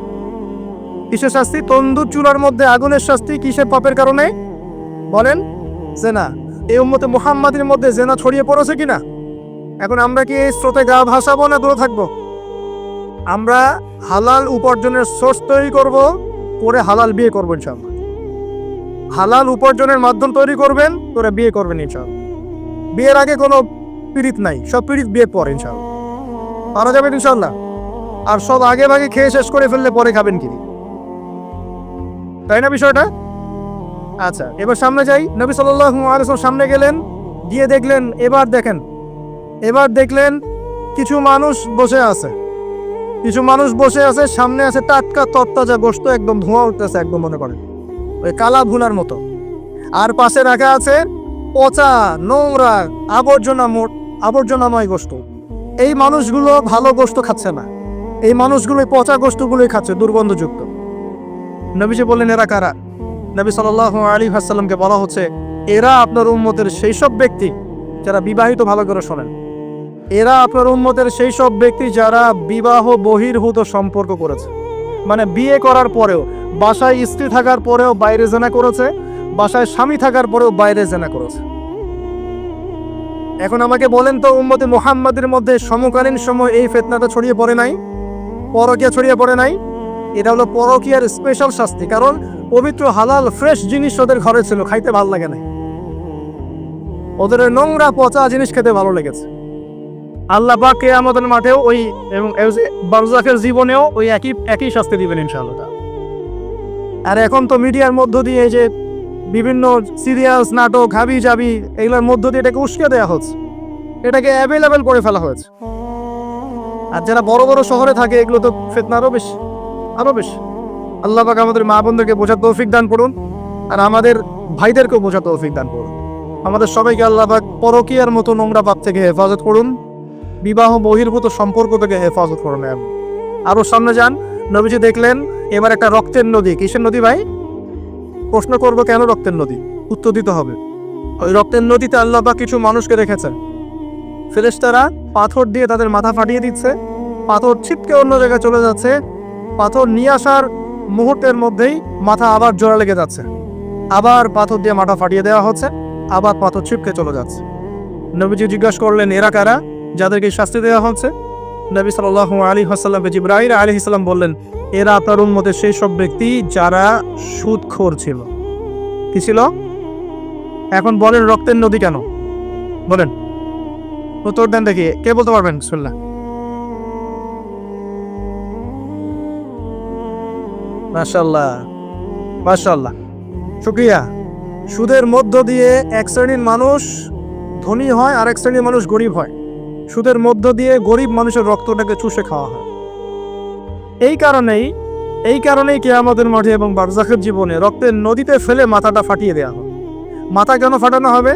কিসের শাস্তি? তন্দুর চুলার মধ্যে আগুনের শাস্তি। কিসের পাপের কারণে? বলেন, জেনা। এই উম্মতে মুহাম্মাদের মধ্যে জেনা ছড়িয়ে পড়েছে কিনা? এখন আমরা কি এই স্রোতে গা ভাসাবো না দূরে থাকবো? আমরা হালাল উপার্জনের সোর্স তৈরি করব, করে হালাল বিয়ে করবো ইনশাআল্লাহ। হালাল উপার্জনের মাধ্যম তৈরি করবেন, করে বিয়ে করবেন ইনশাআল্লাহ। বিয়ের আগে কোনো পীড়িত নাই, সব পীড়িত বিয়ের পর ইনশাআল্লাহ পারা যাবেন ইনশাআল্লাহ। আর সব আগে ভাগে খেয়ে শেষ করে ফেললে পরে খাবেন কি? তাই না বিষয়টা? আচ্ছা, এবার সামনে যাই। নবী সাল্লাল্লাহু আলাইহি ওয়াসাল্লাম সামনে গেলেন, গিয়ে দেখলেন, এবার দেখলেন কিছু মানুষ বসে আছে, সামনে আছে টাটকা তরতাজা গোশত, একদম ধোঁয়া উঠতেছে, একদম মনে করেন ওই কালা ভুনার মতো। আর পাশে রাখা আছে পচা নোংরা আবর্জনাময় গোশত। এই মানুষগুলো ভালো গোশত খাচ্ছে না, এই মানুষগুলো পচা গোশতগুলোই খাচ্ছে, দুর্গন্ধযুক্ত। নবীজি বললেন এরা কারা? নবী সাল্লাল্লাহু আলাইহি ওয়াসাল্লামকে বলা হচ্ছে এরা আপনার উম্মতের সেই সব ব্যক্তি যারা বিবাহিত, ভালো করে শোনেন, এরা আপনার উম্মতের সেই সব ব্যক্তি যারা বিবাহ বহির্ভূত সম্পর্ক করেছে। মানে বিয়ে করার পরেও, বাসায় স্ত্রী থাকার পরেও বাইরে জেনা করেছে, বাসায় স্বামী থাকার পরেও বাইরে জেনা করেছে। এখন আমাকে বলেন তো, উম্মতে মুহাম্মাদের মধ্যে সমকালীন সময় এই ফিতনাটা ছড়িয়ে পড়ে নাই? পরকীয়া ছড়িয়ে পড়ে নাই? এটা হলো পরকীয়ার স্পেশাল শাস্তি। কারণ পবিত্র হালাল ফ্রেশ জিনিস ওদের ঘরে ছিল, খাইতে ভালো লাগে না, ওদের নোংরা পচা জিনিস খেতে ভালো লেগেছে। আল্লাহ পাক কিয়ামতের মাঠেও ওই এবং বারজাখের জীবনেও ওই একই শাস্তি দিবেন ইনশাআল্লাহ। আর এখন তো মিডিয়ার মধ্য দিয়ে এই যে বিভিন্ন সিরিয়ালস, নাটক, হাবি জাবি এগুলোর মধ্য দিয়ে এটাকে উস্কে দেওয়া হচ্ছে, এটাকে অ্যাভেলেবেল করে ফেলা হয়েছে। আর যারা বড় বড় শহরে থাকে এগুলো তো ফিতনা আরো বেশি, আরো বেশি। আল্লাহ পাক আমাদের মা বোনদেরকে বোঝার তৌফিক দান করুন, আর আমাদের ভাইদেরকেও বোঝার তৌফিক দান করুন। আমাদের সবাইকে আল্লাহ পাক পরকীয়ার মতো নোংরা পাপ থেকে হেফাজত করুন, বিবাহ বহির্ভূত সম্পর্ক থেকে হেফাজত করুন। আরো সামনে যান, নবীজি দেখলেন এবার একটা রক্তের নদী। কিসের নদী ভাই? প্রশ্ন করবো কেন রক্তের নদী, উত্তর দিতে হবে। ওই রক্তের নদীতে আল্লাহ পাক কিছু মানুষকে রেখেছেন, ফেরেশতারা পাথর দিয়ে তাদের মাথা ফাটিয়ে দিচ্ছে, পাথর ছিটকে অন্য জায়গায় চলে যাচ্ছে, পাথর নিয়ে আসার মুহূর্তের মধ্যেই মাথা আবার জোড়া লেগে যাচ্ছে, আবার পাথর দিয়ে মাথা ফাটিয়ে দেওয়া হচ্ছে, আবার পাথর ছিটকে চলে যাচ্ছে। নবীজি জিজ্ঞাসা করলেন এরা কারা যাদেরকে শাস্তি দেওয়া হচ্ছে? নবী সাল্লাল্লাহু আলাইহি ওয়াসাল্লামকে জিবরাইল আলাইহিস সালাম বললেন এরা আপনার উম্মতের সেই সব ব্যক্তি যারা সুদখোর ছিল। কি ছিল? এখন বলেন রক্তের নদী কেন? বলেন, উত্তর দেন দেখি, কে বলতে পারবেন? বিসমিল্লাহ। মাশাআল্লাহ, মাশাআল্লাহ, শুকরিয়া। সুদের মধ্য দিয়ে এক শ্রেণীর মানুষ ধনী হয় আর এক শ্রেণীর মানুষ গরিব হয়। সুদের মধ্য দিয়ে গরিব মানুষের রক্তটাকে চুষে খাওয়া হয়। এই কারণেই কিয়ামতের মাঠে এবং বারজাখের জীবনে রক্তের নদীতে ফেলে মাথাটা ফাটিয়ে দেওয়া হয়। মাথা কেন ফাটানো হবে?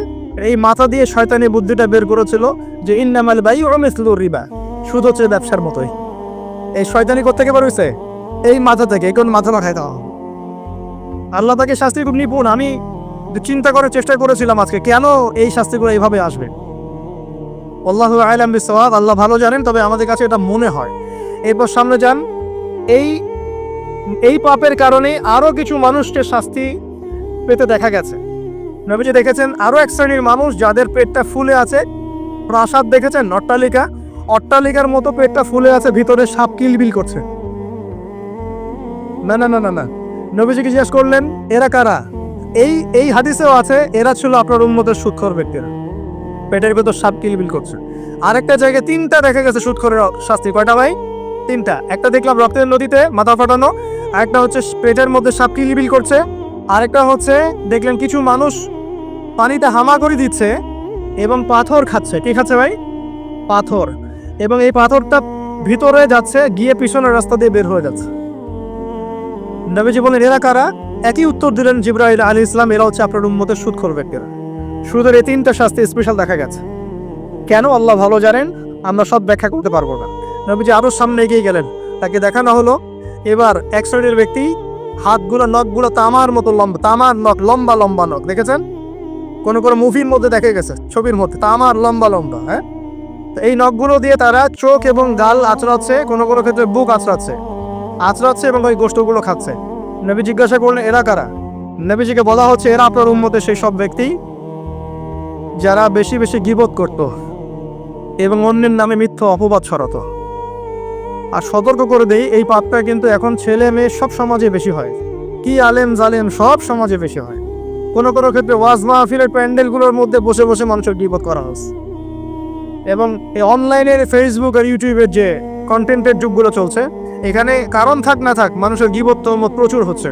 এই মাথা দিয়ে শয়তানি বুদ্ধিটা বের করেছিল যে ইন্নামাল বাইউ মিসলুর রিবা, সুদ হচ্ছে ব্যবসার মতোই। এই শয়তানি কোত্থেকে বের হইছে? এই মাথা থেকে। কোন মাথা মাখায় দেওয়া। আল্লাহ তাকে শাস্তি খুব নিপুণ। আমি চিন্তা করার চেষ্টা করেছিলাম আজকে কেন এই শাস্তিগুলো এইভাবে আসবে। আল্লাহু আ'লাম বিসওয়াব, আল্লাহ ভালো জানেন, তবে আমাদের কাছে এটা মনে হয়। এরপর সামনে যান, এই পাপের কারণে আরো কিছু মানুষকে শাস্তি পেতে দেখা গেছে। নবীজি দেখেছেন আরো এক শ্রেণীর মানুষ যাদের পেটটা ফুলে আছে। প্রাসাদ দেখেছেন, অট্টালিকার মতো পেটটা ফুলে আছে, ভিতরে সাপ কিলবিল করছে। না না না না না, নবীজিকে জিজ্ঞেস করলেন এরা কারা? এই হাদিসেও আছে এরা ছিল আপনার উম্মতের সুদখোর ব্যক্তিরা, পেটের ভেতর সাপ কিলবিল করছে। আরেকটা জায়গায় তিনটা দেখা গেছে সুদখোরের শাস্তি। কয়টা ভাই? তিনটা। একটা দেখলাম রক্তের নদীতে মাথা ফাটানো, আরেকটা হচ্ছে পেটের মধ্যে সাপ কিলবিল করছে, আরেকটা হচ্ছে দেখলেন কিছু মানুষ পানিতে হামাগুড়ি দিচ্ছে এবং পাথর খাচ্ছে। কি খাচ্ছে ভাই? পাথর। এবং এই পাথরটা ভিতরে যাচ্ছে, গিয়ে পিছনের রাস্তা দিয়ে বের হয়ে যাচ্ছে। নবীজি বলেন এরা কারা? একই উত্তর দিলেন জিবরাইল আলাইহিস সালাম, এরা হচ্ছে আপনার উম্মতের সুদখোর ব্যক্তিরা। সুদের এই তিনটা শাস্তি স্পেশাল দেখা গেছে। কেন আল্লাহ ভালো জানেন, আমরা সব ব্যাখ্যা করতে পারবো না। নবীজি আরো সামনে এগিয়ে গেলেন, তাকে দেখানো হলো এবার এক শ্রেণীর ব্যক্তি, হাতগুলো নখগুলো তামার মতো লম্বা, তামার নখ, লম্বা লম্বা নখ। দেখেছেন কোন মুভির মধ্যে দেখা গেছে, ছবির মধ্যে তামার লম্বা লম্বা। হ্যাঁ, এই নখগুলো দিয়ে তারা চোখ এবং গাল আঁচড়াচ্ছে, কোনো ক্ষেত্রে বুক আঁচড়াচ্ছে এবং ওই গোশতগুলো খাচ্ছে। নবী জিজ্ঞাসা করলেন এরা কারা? নবীজিকে বলা হচ্ছে এরা আপনার উম্মতের সেই সব ব্যক্তি যারা বেশি বেশি গীবত করত এবং অন্যের নামে মিথ্যা অপবাদ ছড়াতো। আর সতর্ক করে দেই, এই পাপটা কিন্তু এখন ছেলে মেয়ে সব সমাজে বেশি হয়। কি আলেম জালেম সব সমাজে বেশি হয়। কোনো ক্ষেত্রে ওয়াজ মাহফিলের প্যান্ডেলগুলোর মধ্যে বসে বসে মানুষের গীবত করা হচ্ছে। এবং এই অনলাইনের ফেসবুক আর ইউটিউবের যে কন্টেন্টের যুগগুলো চলছে, এখানে কারণ থাক না থাক মানুষের গীবত প্রচুর হচ্ছে,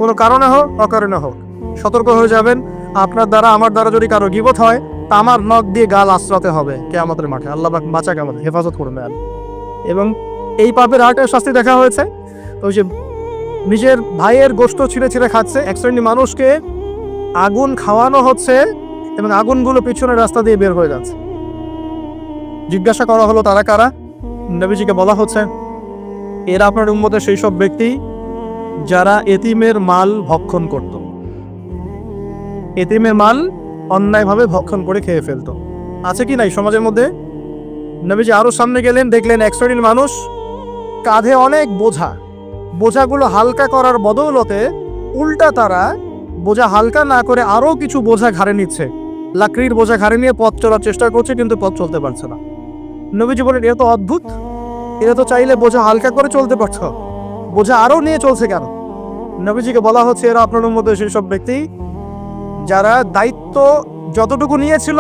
কোনো কারণে হোক অকারণে হোক। সতর্ক হয়ে যাবেন, আপনার দ্বারা আমার দ্বারা যদি কারো গীবত হয় তা আমার নখ দিয়ে গাল আশ্রাতে হবে কিয়ামতের মাঠে। আল্লাহ বাঁচাক, আমাদের হেফাজত করবে। এবং এই পাপের আরেকটা শাস্তি দেখা হয়েছে, ওই যে নিজের ভাইয়ের গোশত ছিঁড়ে ছিঁড়ে খাচ্ছে। এক শ্রেণীর মানুষকে আগুন খাওয়ানো হচ্ছে এবং আগুনগুলো পিছনের রাস্তা দিয়ে বের হয়ে যাচ্ছে। জিজ্ঞাসা করা হলো তারা কারা? নবীজিকে বলা হচ্ছে এরা আপনার উম্মতের সেই সব ব্যক্তি যারা এতিমের মাল ভক্ষণ করত। এতিমের মাল অন্যায়ভাবে ভক্ষণ করে খেয়ে ফেলতো। আছে কি নাই সমাজের মধ্যে? নবীজি আরো সামনে গেলেন, দেখলেন এক শ্রেণীর মানুষ কাঁধে অনেক বোঝাগুলো হালকা করার বদৌলতে উল্টা তারা বোঝা হালকা না করে আরো কিছু বোঝা ঘাড়ে নিচ্ছে। লাকড়ির বোঝা ঘাড়ে নিয়ে পথ চলার চেষ্টা করছে, কিন্তু পথ চলতে পারছে না। নবীজি বলেন এরা তো অদ্ভুত, এরা তো চাইলে বোঝা হালকা করে চলতে পারছ, বোঝা আরো নিয়ে চলছে কেন? নবীজিকে বলা হচ্ছে এরা আপনার মধ্যে সেই সব ব্যক্তি যারা দায়িত্ব যতটুকু নিয়েছিল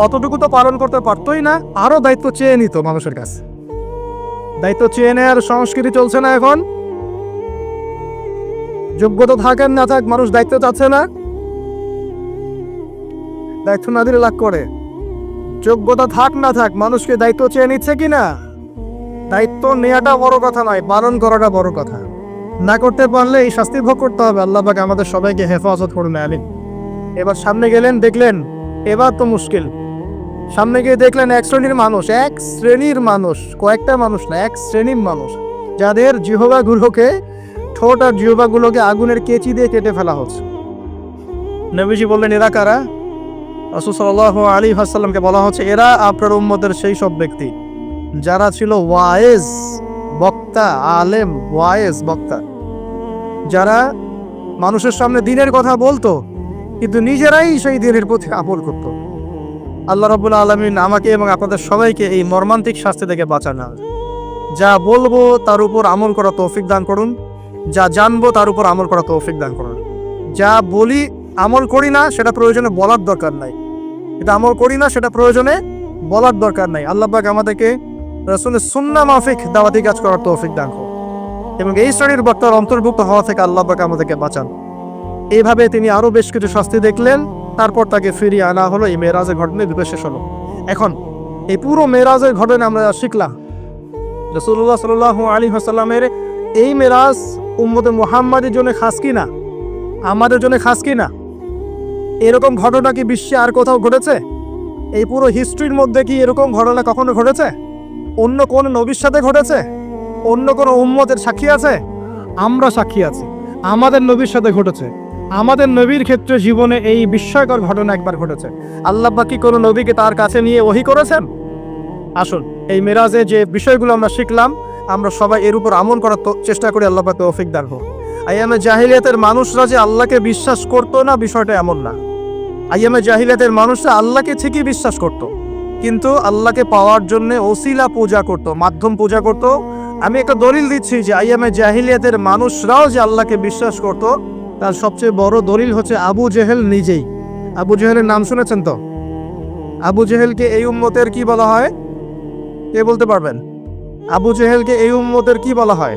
অতটুকু তো পালন করতে পারতোই না, আরো দায়িত্ব চেয়ে নিত মানুষের কাছে। দায়িত্ব চেয়ে নেওয়ার সংস্কৃতি চলছে না এখন? যোগ্যতা থাকেন না থাক, মানুষ দায়িত্ব চাচ্ছে না, দায়িত্ব না দিলে লাগ করে। যোগ্যতা থাক না থাক, মানুষকে দায়িত্ব চেয়ে নিচ্ছে কিনা। দায়িত্ব নেওয়াটা বড় কথা নয়, পালন করাটা বড় কথা। না করতে পারলে এই শাস্তি ভোগ করতে হবে। আল্লাহ পাক আমাদের সবাইকে হেফাজত করুন, আমিন। এবার সামনে গেলেন, দেখলেন এবার তো মুশকিল। সামনে গিয়ে দেখলেন এক শ্রেণীর মানুষ, কয়েকটা মানুষ না, এক শ্রেণীর মানুষ, যাদের জিহ্বাগুলোকে, ঠোঁট আর জিহ্বাগুলোকে আগুনের কেচি দিয়ে কেটে ফেলা হচ্ছে। নবীজি বললেন, এরা কারা? রাসূল সাল্লাল্লাহু আলাইহি ওয়াসাল্লামকে বলা হচ্ছে, এরা আপনার উম্মতের সেই সব ব্যক্তি যারা ছিল ওয়াইজ বক্তা, আলেম ওয়াইজ বক্তা, যারা মানুষের সামনে দ্বীনের কথা বলতো কিন্তু নিজেরাই সেই দ্বীনের প্রতি আমল করত। আল্লাহ রাব্বুল আলামিন আমাকে এবং আপনাদের সবাইকে এই মর্মান্তিক শাস্তি থেকে বাঁচান। যা বলবো তার উপর আমল করা তৌফিক দান করুন, যা জানবো তার উপর আমল করা তৌফিক দান করুন। যা বলি আমল করি না সেটা প্রয়োজনে বলার দরকার নাই, এটা আমল করি না সেটা প্রয়োজনে বলার দরকার নাই। আল্লাহ পাক আমাদেরকে রাসূলের সুন্নাহ মাফিক দাওয়াতি কাজ করার তৌফিক দান করুন এবং এই শ্রেণীর বক্তার অন্তর্ভুক্ত হওয়া থেকে আল্লাহ পাক আমাদেরকে বাঁচান। এইভাবে তিনি আরো বেশ কিছু শাস্তি দেখলেন, তারপর তাকে ফিরিয়ে আনা হলো। এই মেরাজের ঘটনায় দুটো শেষ হলো। এখন এই পুরো মেরাজের ঘটনা আমরা শিখলাম রাসূলুল্লাহ সাল্লাল্লাহু আলাইহি ওয়াসাল্লামের এই মেরাজ উম্মতে মুহাম্মাদের জন্য খাস কি না, আমাদের জন্য খাস কি না? এরকম ঘটনা কি বিশ্বে আর কোথাও ঘটেছে? এই পুরো হিস্ট্রির মধ্যে কি এরকম ঘটনা কখনো ঘটেছে? অন্য কোন নবীর সাথে ঘটেছে? অন্য কোন উম্মতের সাক্ষী আছে? আমরা সাক্ষী আছি, আমাদের নবীর সাথে ঘটেছে। আমাদের নবীর ক্ষেত্রে জীবনে এই বিস্ময়কর ঘটনা একবার ঘটেছে। আল্লাহ পাক কি কোনো নবীকে তার কাছে নিয়ে ওহী করেছেন? আসুন এই মেরাজে যে বিষয়গুলো আমরা শিখলাম, আমরা সবাই এর উপর আমল করার চেষ্টা করি। আল্লাহ পাক তৌফিক দান করুন। আইয়ামে জাহিলিয়াতের মানুষরা যে আল্লাহকে বিশ্বাস করতো না, বিষয়টা এমন না। আইয়ামে জাহিলিয়াতের মানুষরা আল্লাহকে ঠিকই বিশ্বাস করত, কিন্তু আল্লাহকে পাওয়ার জন্য ওসিলা পূজা করত, মাধ্যম পূজা করত। আমি একটা দলিল দিচ্ছি যে আইয়ামে জাহিলিয়াতের মানুষরাও যে আল্লাহকে বিশ্বাস করত, তার সবচেয়ে বড় দলিল হচ্ছে আবু জেহেল নিজেই। আবু জেহেলের নাম শুনেছেন তো? আবু জেহেলকে এই উম্মতের কি বলা হয়? কে বলতে পারবেন? আবু জেহেলকে এই উম্মতের কি বলা হয়?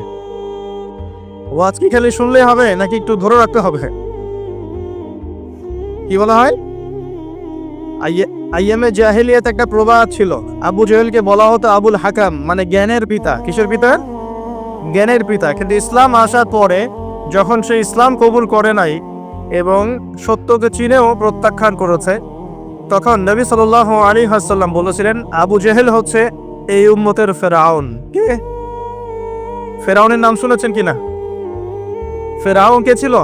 ওয়াজ কি খালি শুনলেই হবে নাকি একটু ধরে রাখতে হবে? কি বলা হয়? আইয়ামে জাহিলিয়াত একটা প্রবাদ ছিল, আবু জেহেলকে বলা হতো আবুল হাকাম, মানে জ্ঞানের পিতা। কিসের পিতা? জ্ঞানের পিতা। কিন্তু ইসলাম আসার পরে যখন সে ইসলাম কবুল করে নাই এবং সত্যকে চিনেও প্রত্যাখ্যান করেছে, তখন নবী সাল্লাল্লাহু আলাইহি ওয়াসাল্লাম বলেছিলেন আবু জেহেল হচ্ছে এই উম্মতের ফেরাউন। কে? ফেরাউনের নাম শুনেছেন কিনা? ফেরাউন কে ছিল?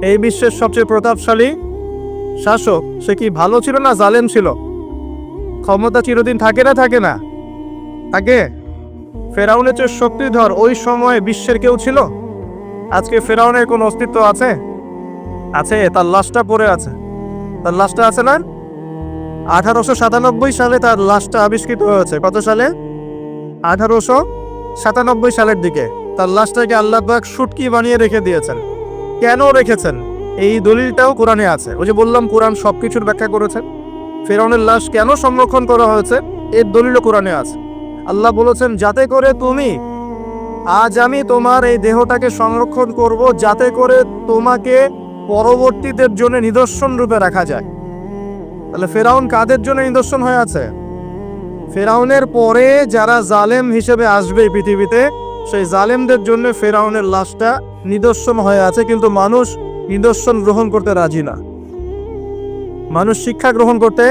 এই বিশ্বের সবচেয়ে প্রতাপশালী শাসক। সে কি ভালো ছিল না জালেম ছিল? ক্ষমতা চিরদিন থাকে না? থাকে না? থাকে। ফেরাউনের চেয়ে শক্তিধর ওই সময় বিশ্বের কেউ ছিল? আজকে ফেরাউনের কোন অস্তিত্ব আছে? আছে, তার লাশটা পড়ে আছে। তার লাশটা আছে না? 1897 সালে তার লাশটা আবিষ্কৃত হয়েছে। কত সালে? 1897 সালের দিকে তার লাশটাকে আল্লাহ পাক শুটকি বানিয়ে রেখে দিয়েছেন। কেন রেখেছেন এই দলিলটাও কোরআনে আছে। ওই যে বললাম কোরআন সবকিছুর ব্যাখ্যা করেছে। ফেরাউনের লাশ কেন সংরক্ষণ করা হয়েছে এর দলিলও কোরআনে আছে। আল্লাহ বলেছেন যাতে করে তুমি, আজ আমি তোমার এই দেহটাকে সংরক্ষণ করব যাতে করে তোমাকে পরবর্তীদের জন্য নিদর্শন রূপে রাখা যায়। তাহলে ফেরাউন কাদের জন্য নিদর্শন হয়ে আছে? ফেরাউনের পরে যারা জালেম হিসেবে আসবে পৃথিবীতে, সেই জালেমদের জন্য ফেরাউনের লাশটা নিদর্শন হয়ে আছে। কিন্তু মানুষ নিদর্শন গ্রহণ করতে রাজি না, মানুষ শিক্ষা গ্রহণ করতে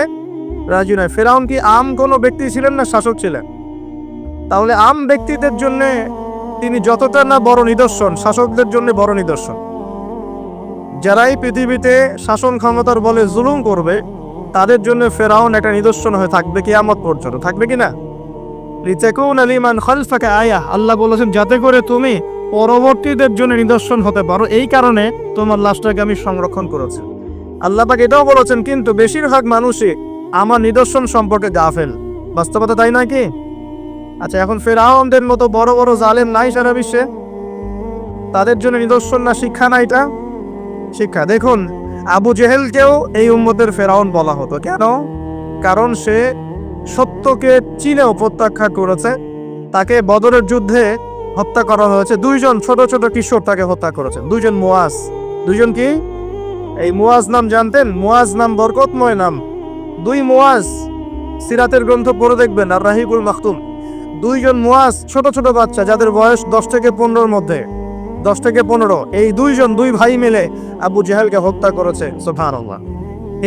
রাজি নয়। ফেরাউন কি আম কোনো ব্যক্তি ছিলেন না শাসক ছিলেন? তাহলে আম ব্যক্তিদের জন্য তিনি যতটা না বড় নিদর্শন, শাসকদের জন্য বড় নিদর্শন। যারাই পৃথিবীতে শাসন ক্ষমতার বলে জুলুম করবে তাদের জন্য ফেরাউন একটা নিদর্শন হয়ে থাকবে কিয়ামত পর্যন্ত। থাকবে কিনা? লিতাকুনা লিমান খালফাকা আয়া, আল্লাহ বলেছেন যাতে করে তুমি পরবর্তীদের জন্য নিদর্শন হতে পারো, এই কারণে তোমার লাশটাকে আমি সংরক্ষণ করেছি। আল্লাহ পাক এটাও বলেছেন কিন্তু বেশিরভাগ মানুষই আমার নিদর্শন সম্পর্কে গাফেল। বাস্তবতা তাই নয় কি? আচ্ছা, এখন ফেরাউনদের মতো বড় বড় জালেম নাই সারা বিশ্বে? তাদের জন্য নিদর্শন না শিক্ষা না? এটা শিক্ষা। দেখুন আবু জেহেলকেও এই উম্মতের ফেরাউন বলা হতো। কেন? কারণ সে সত্যকে চিনেও প্রত্যাখ্যান করেছে। তাকে বদরের যুদ্ধে হত্যা করা হয়েছে। দুইজন ছোট ছোট কিশোর তাকে হত্যা করেছেন, দুইজন মুয়াজ। দুইজন কি? এই মুয়াজ নাম জানতেন? মুয়াজ নাম বরকতময় নাম। দুই মুয়াজ, সিরাতের গ্রন্থ পড়ে দেখবেন, আর রাহিকুল মাখতুম। দুইজন মুয়াজ, ছোট ছোট বাচ্চা যাদের বয়স 10 থেকে 15-র মধ্যে, 10 থেকে 15। এই দুই ভাই মিলে আবু জেহেলকে হত্যা করেছে। সুবহানাল্লাহ।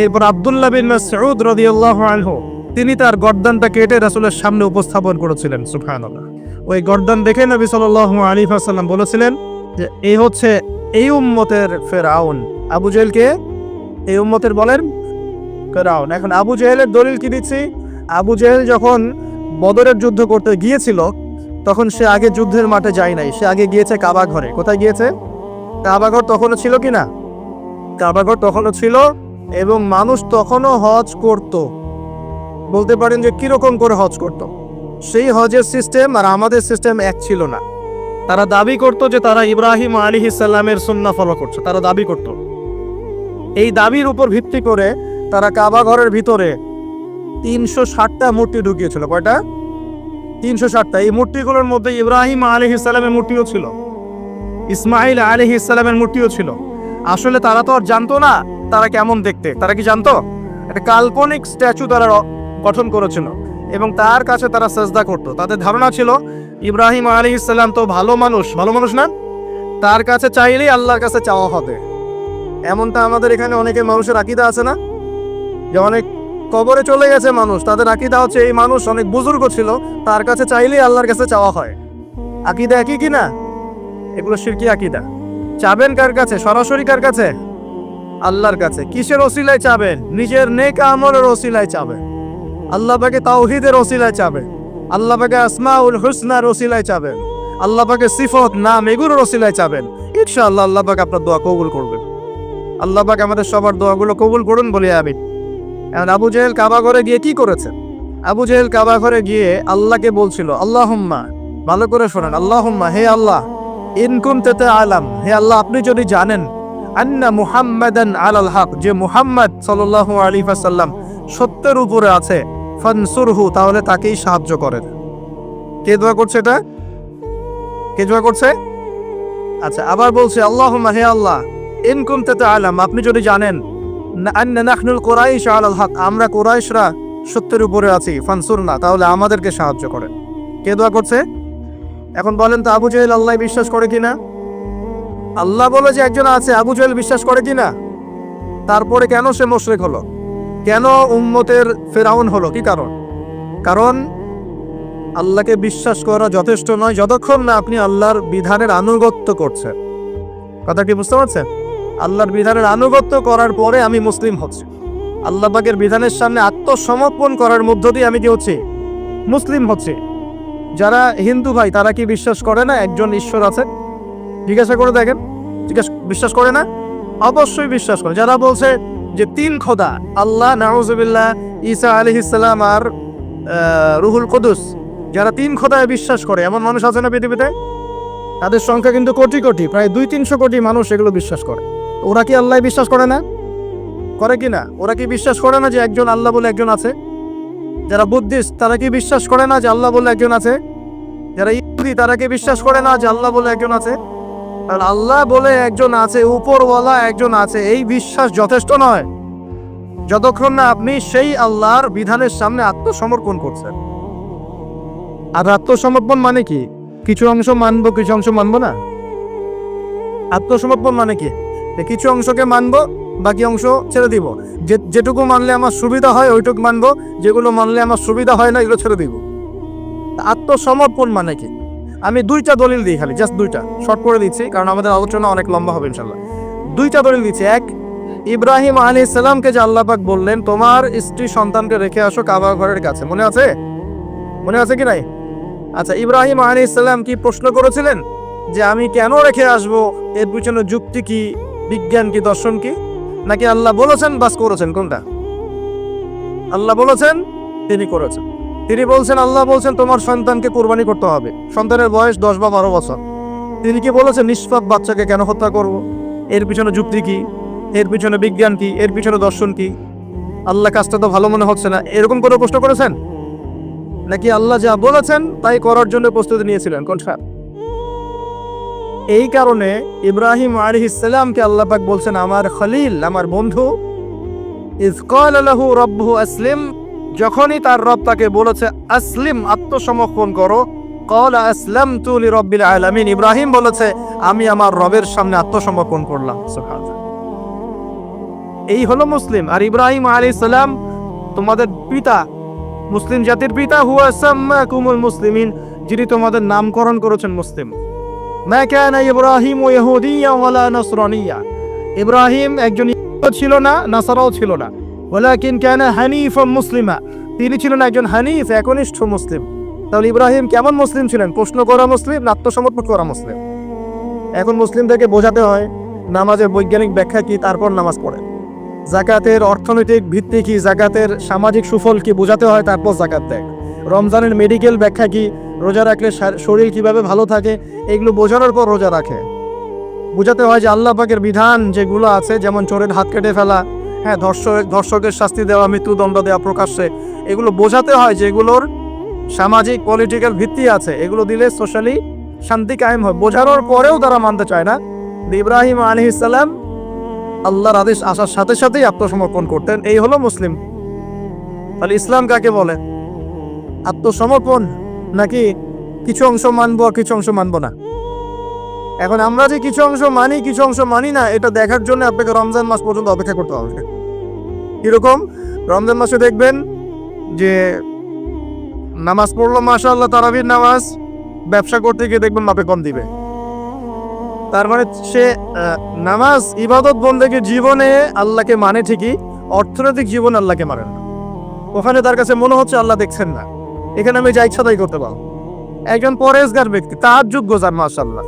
এরপর আব্দুল্লাহ বিন মাসউদ রাদিয়াল্লাহু আনহু, তিনি তার গর্দানটা কেটে রাসূলের সামনে উপস্থাপন করেছিলেন। সুবহানাল্লাহ। ওই গর্দান দেখে নবী সাল্লাল্লাহু আলাইহি ওয়াসাল্লাম বলেছিলেন যে এই হচ্ছে এই উম্মতের ফেরাউন। আবু জেহেলকে এই উম্মতের বলেন ফেরাউন। এখন আবু জেহেলের দলিল কি দিচ্ছি? আবু জেহেল যখন বদরের যুদ্ধ করতে গিয়েছিল, তখন সে আগে যুদ্ধের মাঠে যায় নাই, সে আগে গিয়েছে কাবা ঘরে। কোথায় গিয়েছে? কাবা ঘর তখনও ছিল কি না? কাবা ঘর তখনও ছিল, এবং মানুষ তখনও হজ করত। বলতে পারেন যে কিরকম করে হজ করত? সেই হজের সিস্টেম আর আমাদের সিস্টেম এক ছিল না। তারা দাবি করত যে তারা ইব্রাহিম আলাইহিস সালামের সুন্নাহ ফলো করছে, তারা দাবি করত। এই দাবির উপর ভিত্তি করে তারা কাবা ঘরের ভিতরে 360টা মূর্তি ঢুকিয়েছিল। কয়টা? 360টা। এই মূর্তিগুলোর মধ্যে ইব্রাহিম আলাইহিস সালামের মূর্তিও ছিল, ইসমাইল আলাইহিস সালামের মূর্তিও ছিল। আসলে তারা তো আর জানতো না তারা কেমন দেখতে। তারা কি জানতো? একটা কাল্পনিক স্ট্যাচু তারা গঠন করেছিল এবং তার কাছে তারা সাজদা করত। তাদের ধারণা ছিল ইব্রাহিম আলাইহিস সালাম তো ভালো মানুষ না, তার কাছে চাইলেই আল্লাহর কাছে চাওয়া হবে। এমনটা আমাদের এখানে অনেকে মানুষের আকীদা আছে না, যে অনেক কবরে চলে গেছে মানুষ, তাদের আকীদা হচ্ছে এই মানুষ অনেক বুজুর্গ ছিল, তার কাছে চাইলেই আল্লাহর কাছে চাওয়া হয়। আকীদা একই কি না? এগুলো শিরকি আকীদা। চাবেন কার কাছে? সরাসরি কার কাছে? আল্লাহর কাছে। কিসের ওসিলায় চাবেন? নিজের নেক আমলের ওসিলায় চাবেন, আল্লাহ পাকে তাওহীদের ওসিলায় চাবেন, আল্লাহ পাকে আসমাউল হুসনার ওসিলায় চাবেন, আল্লাহ পাকে সিফত নাম এগুলোর ওসিলায় চাবেন। ইনশাআল্লাহ আল্লাহ পাক আপনার দোয়া কবুল করবেন। আল্লাহ পাক আমাদের সবার দোয়াগুলো কবুল করুন বলে আমিন। এখন আবু জেহেল কাবা ঘরে গিয়ে কি করেছে? আবু জেহেল কাবা ঘরে গিয়ে আল্লাহকে বলছিল, আল্লাহুম্মা, ভালো করে শোনেন, আল্লাহুম্মা, হে আল্লাহ, ইন কুনতা তাআলাম, হে আল্লাহ আপনি যদি জানেন, আন্না মুহাম্মাদান আলাল হক, যে মুহাম্মদ সাল্লাল্লাহু আলাইহি ওয়াসাল্লাম সত্যের উপরে আছে, ফানসুরহু, তাহলে তাকেই সাহায্য করেন। কে দোয়া করছে এটা? কে দোয়া করছে? আচ্ছা, আবার বলছে, আল্লাহুম্মা, হে আল্লাহ, ইন কুনতা তাআলাম, আপনি যদি জানেন, আন্না নাহনুল কুরাইশ আলাল হক, আমরা কুরাইশরা সত্যের উপরে আছি, ফানসুরনা, তাহলে আমাদেরকে সাহায্য করেন। কে দোয়া করছে? এখন বলেন তো, আবু জেহেল আল্লাহ বিশ্বাস করে কিনা? আল্লাহ বলে যে একজন আছে, আবু জেহেল বিশ্বাস করে কিনা? তারপরে কেন সে মুশরিক হলো? কেন উম্মতের ফেরাউন হলো? কি কারণ? কারণ আল্লাহকে বিশ্বাস করা যথেষ্ট নয় যতক্ষণ না আপনি আল্লাহর বিধানের আনুগত্য করছেন। কথা কি বুঝতে পারছেন? আল্লাহর বিধানের আনুগত্য করার পরে আমি মুসলিম হচ্ছি। আল্লাহ পাকের বিধানের সামনে আত্মসমর্পণ করার মধ্য দিয়ে আমি কি হচ্ছি? মুসলিম হচ্ছি। যারা হিন্দু ভাই, তারা কি বিশ্বাস করে না একজন ঈশ্বর আছে? জিজ্ঞাসা করে দেখেন, বিশ্বাস করে না? অবশ্যই বিশ্বাস করে। যারা বলছে যে 3 খোদা, আল্লাহ, নাউজুবিল্লাহ, ঈসা আলাইহিস সালাম আর রুহুল কুদুস, যারা 3 খোদায় বিশ্বাস করে, এমন মানুষ আছে না পৃথিবীতে? তাদের সংখ্যা কিন্তু কোটি কোটি, প্রায় 200-300 কোটি মানুষ এগুলো বিশ্বাস করে। ওরা কি আল্লাহ বিশ্বাস করে না? করে কি না? ওরা কি বিশ্বাস করে না যে একজন আল্লাহ বলে একজন আছে? যারা বুদ্ধিস্ট, তারা কি বিশ্বাস করে না যে আল্লাহ বলে একজন আছে? যারা ইহুদি, তারা কি বিশ্বাস করে না যে আল্লাহ বলে একজন আছে? আর আল্লাহ বলে একজন আছে, উপরওয়ালা একজন আছে, এই বিশ্বাস যথেষ্ট নয় যতক্ষণ না আপনি সেই আল্লাহর বিধানের সামনে আত্মসমর্পণ করছেন। আর আত্মসমর্পণ মানে কি? কিছু অংশ মানবো, কিছু অংশ মানবো না। আত্মসমর্পণ মানে কি? কিছু অংশকে মানবো, বাকি অংশ ছেড়ে দিব। যেটুকু মানলে আমার সুবিধা হয় ওইটুকু মানবো, যেগুলো মানলে আমার সুবিধা হয় না এগুলো ছেড়ে দিব। আত্মসমর্পণ মানে কি? আমি 2টা দলিল দিই, খালি জাস্ট 2টা, শর্ট করে দিচ্ছি কারণ আমাদের আলোচনা অনেক লম্বা হবে ইনশাল্লাহ। 2টা দলিল দিচ্ছি। এক, ইব্রাহিম আলাইহিস সালামকে যে আল্লাহ পাক বললেন তোমার স্ত্রী সন্তানকে রেখে আসো কাবা ঘরের কাছে, মনে আছে? মনে আছে কি নাই? আচ্ছা, ইব্রাহিম আলাইহিস সালাম কি প্রশ্ন করেছিলেন যে আমি কেন রেখে আসবো, এর পিছনে যুক্তি কি, বিজ্ঞান কি, দর্শন কি? নাকি আল্লাহ বলেছেন বাস করেছেন? কোনটা? আল্লাহ বলেছেন, তিনি করেছেন। তিনি বলছেন, আল্লাহ বলছেন তোমার সন্তানকে কুরবানি করতে হবে, সন্তানের বয়স 10 বা 12 বছর। তিনি কি বলেছেন নিষ্পাপ বাচ্চাকে কেন হত্যা করব? এর পিছনে যুক্তি কি, এর পিছনে বিজ্ঞান কি, এর পিছনে দর্শন কি? আল্লাহ কাজটা তো ভালো মনে হচ্ছে না, এরকম করে প্রশ্ন করেছেন? নাকি আল্লাহ যা বলেছেন তাই করার জন্য প্রস্তুতি নিয়েছিলেন? কোনটা? এই কারণে ইব্রাহিম আলাইহিস সালামকে আল্লাহ পাক বলছেন আমার খলিল, আমার বন্ধু। ইয ক্বালা লাহু রাব্বুহু আসলিম, যখনই তার রব তাকে বলেছে আসলিম, আত্মসমর্পণ করো, ক্বালা আসলামতু লিরাব্বিল আলামিন, ইব্রাহিম বলেছে আমি আমার রবের সামনে আত্মসমর্পণ করলাম। সুবহানাল্লাহ। এই হলো মুসলিম। আর ইব্রাহিম আলাইহিস সালাম তোমাদের পিতা, মুসলিম জাতির পিতা, হুয়া সাম্মাকুমুল মুসলিমিন, যিনি তোমাদের নামকরণ করেছেন মুসলিম। মা কানা ইব্রাহিম ইয়াহুদিয়্যা ওয়ালা নাসরানিয়্যা, ইব্রাহিম একজন ইহুদি ছিল না, নাসারাও ছিল না। ওয়ালাকিন কানা হানিফাম মুসলিমা, তিনি ছিলেন একজন হানিফ, একনিষ্ঠ মুসলিম। তাহলে ইব্রাহিম কেমন মুসলিম ছিলেন? প্রশ্ন করা মুসলিম, আত্মসমর্পণ করা মুসলিম। এখন মুসলিমদেরকে বোঝাতে হয় নামাজের বৈজ্ঞানিক ব্যাখ্যা কি, তারপর নামাজ পড়ে। জাকাতের অর্থনৈতিক ভিত্তি কি, জাকাতের সামাজিক সুফল কি বোঝাতে হয়, তারপর জাকাত দেয়। রমজানের মেডিকেল ব্যাখ্যা কি, রোজা রাখলে শরীর কিভাবে ভালো থাকে, এগুলো বোঝানোর পর রোজা রাখে। বোঝাতে হয় যে আল্লাহ পাকের বিধান যেগুলো আছে, যেমন চোরের হাত কেটে ফেলা, হ্যাঁ, ধর্ষকের শাস্তি দেওয়া, মৃত্যুদণ্ড দেওয়া প্রকাশ্যে, এগুলো বোঝাতে হয় যে এগুলোর সামাজিক পলিটিক্যাল ভিত্তি আছে, এগুলো দিলে সোশ্যালি শান্তি কায়েম হয়। বোঝানোর পরেও তারা মানতে চায় না। ইব্রাহিম আলাইহিস সালাম আল্লাহর আদেশ আসার সাথে সাথেই আত্মসমর্পণ করতেন। এই হলো মুসলিম। তাহলে ইসলাম কাকে বলে? আত্মসমর্পণ, নাকি কিছু অংশ মানবো আর কিছু অংশ মানবো না? এখন আমরা যে কিছু অংশ মানি কিছু অংশ মানি না, এটা দেখার জন্য আপনাকে রমজান মাস পর্যন্ত অপেক্ষা করতে হবে। কিরকম? রমজান মাসে দেখবেন যে নামাজ পড়লো মাশাআল্লাহ, তারাবির নামাজ, ব্যবসা করতে গিয়ে দেখবেন মাপে কম দিবে। তার মানে সে নামাজ ইবাদত বন্দেগী জীবনে আল্লাহকে মানে ঠিকই, অর্থনৈতিক জীবনে আল্লাহকে মানে না। ওখানে তার কাছে মনে হচ্ছে আল্লাহ দেখছেন না, এখানে আমি যা ইচ্ছা তাই করতে পারবো। একজন পরেজগার ব্যক্তি, তাহাজ্জুদ গোজার, মাশাআল্লাহ,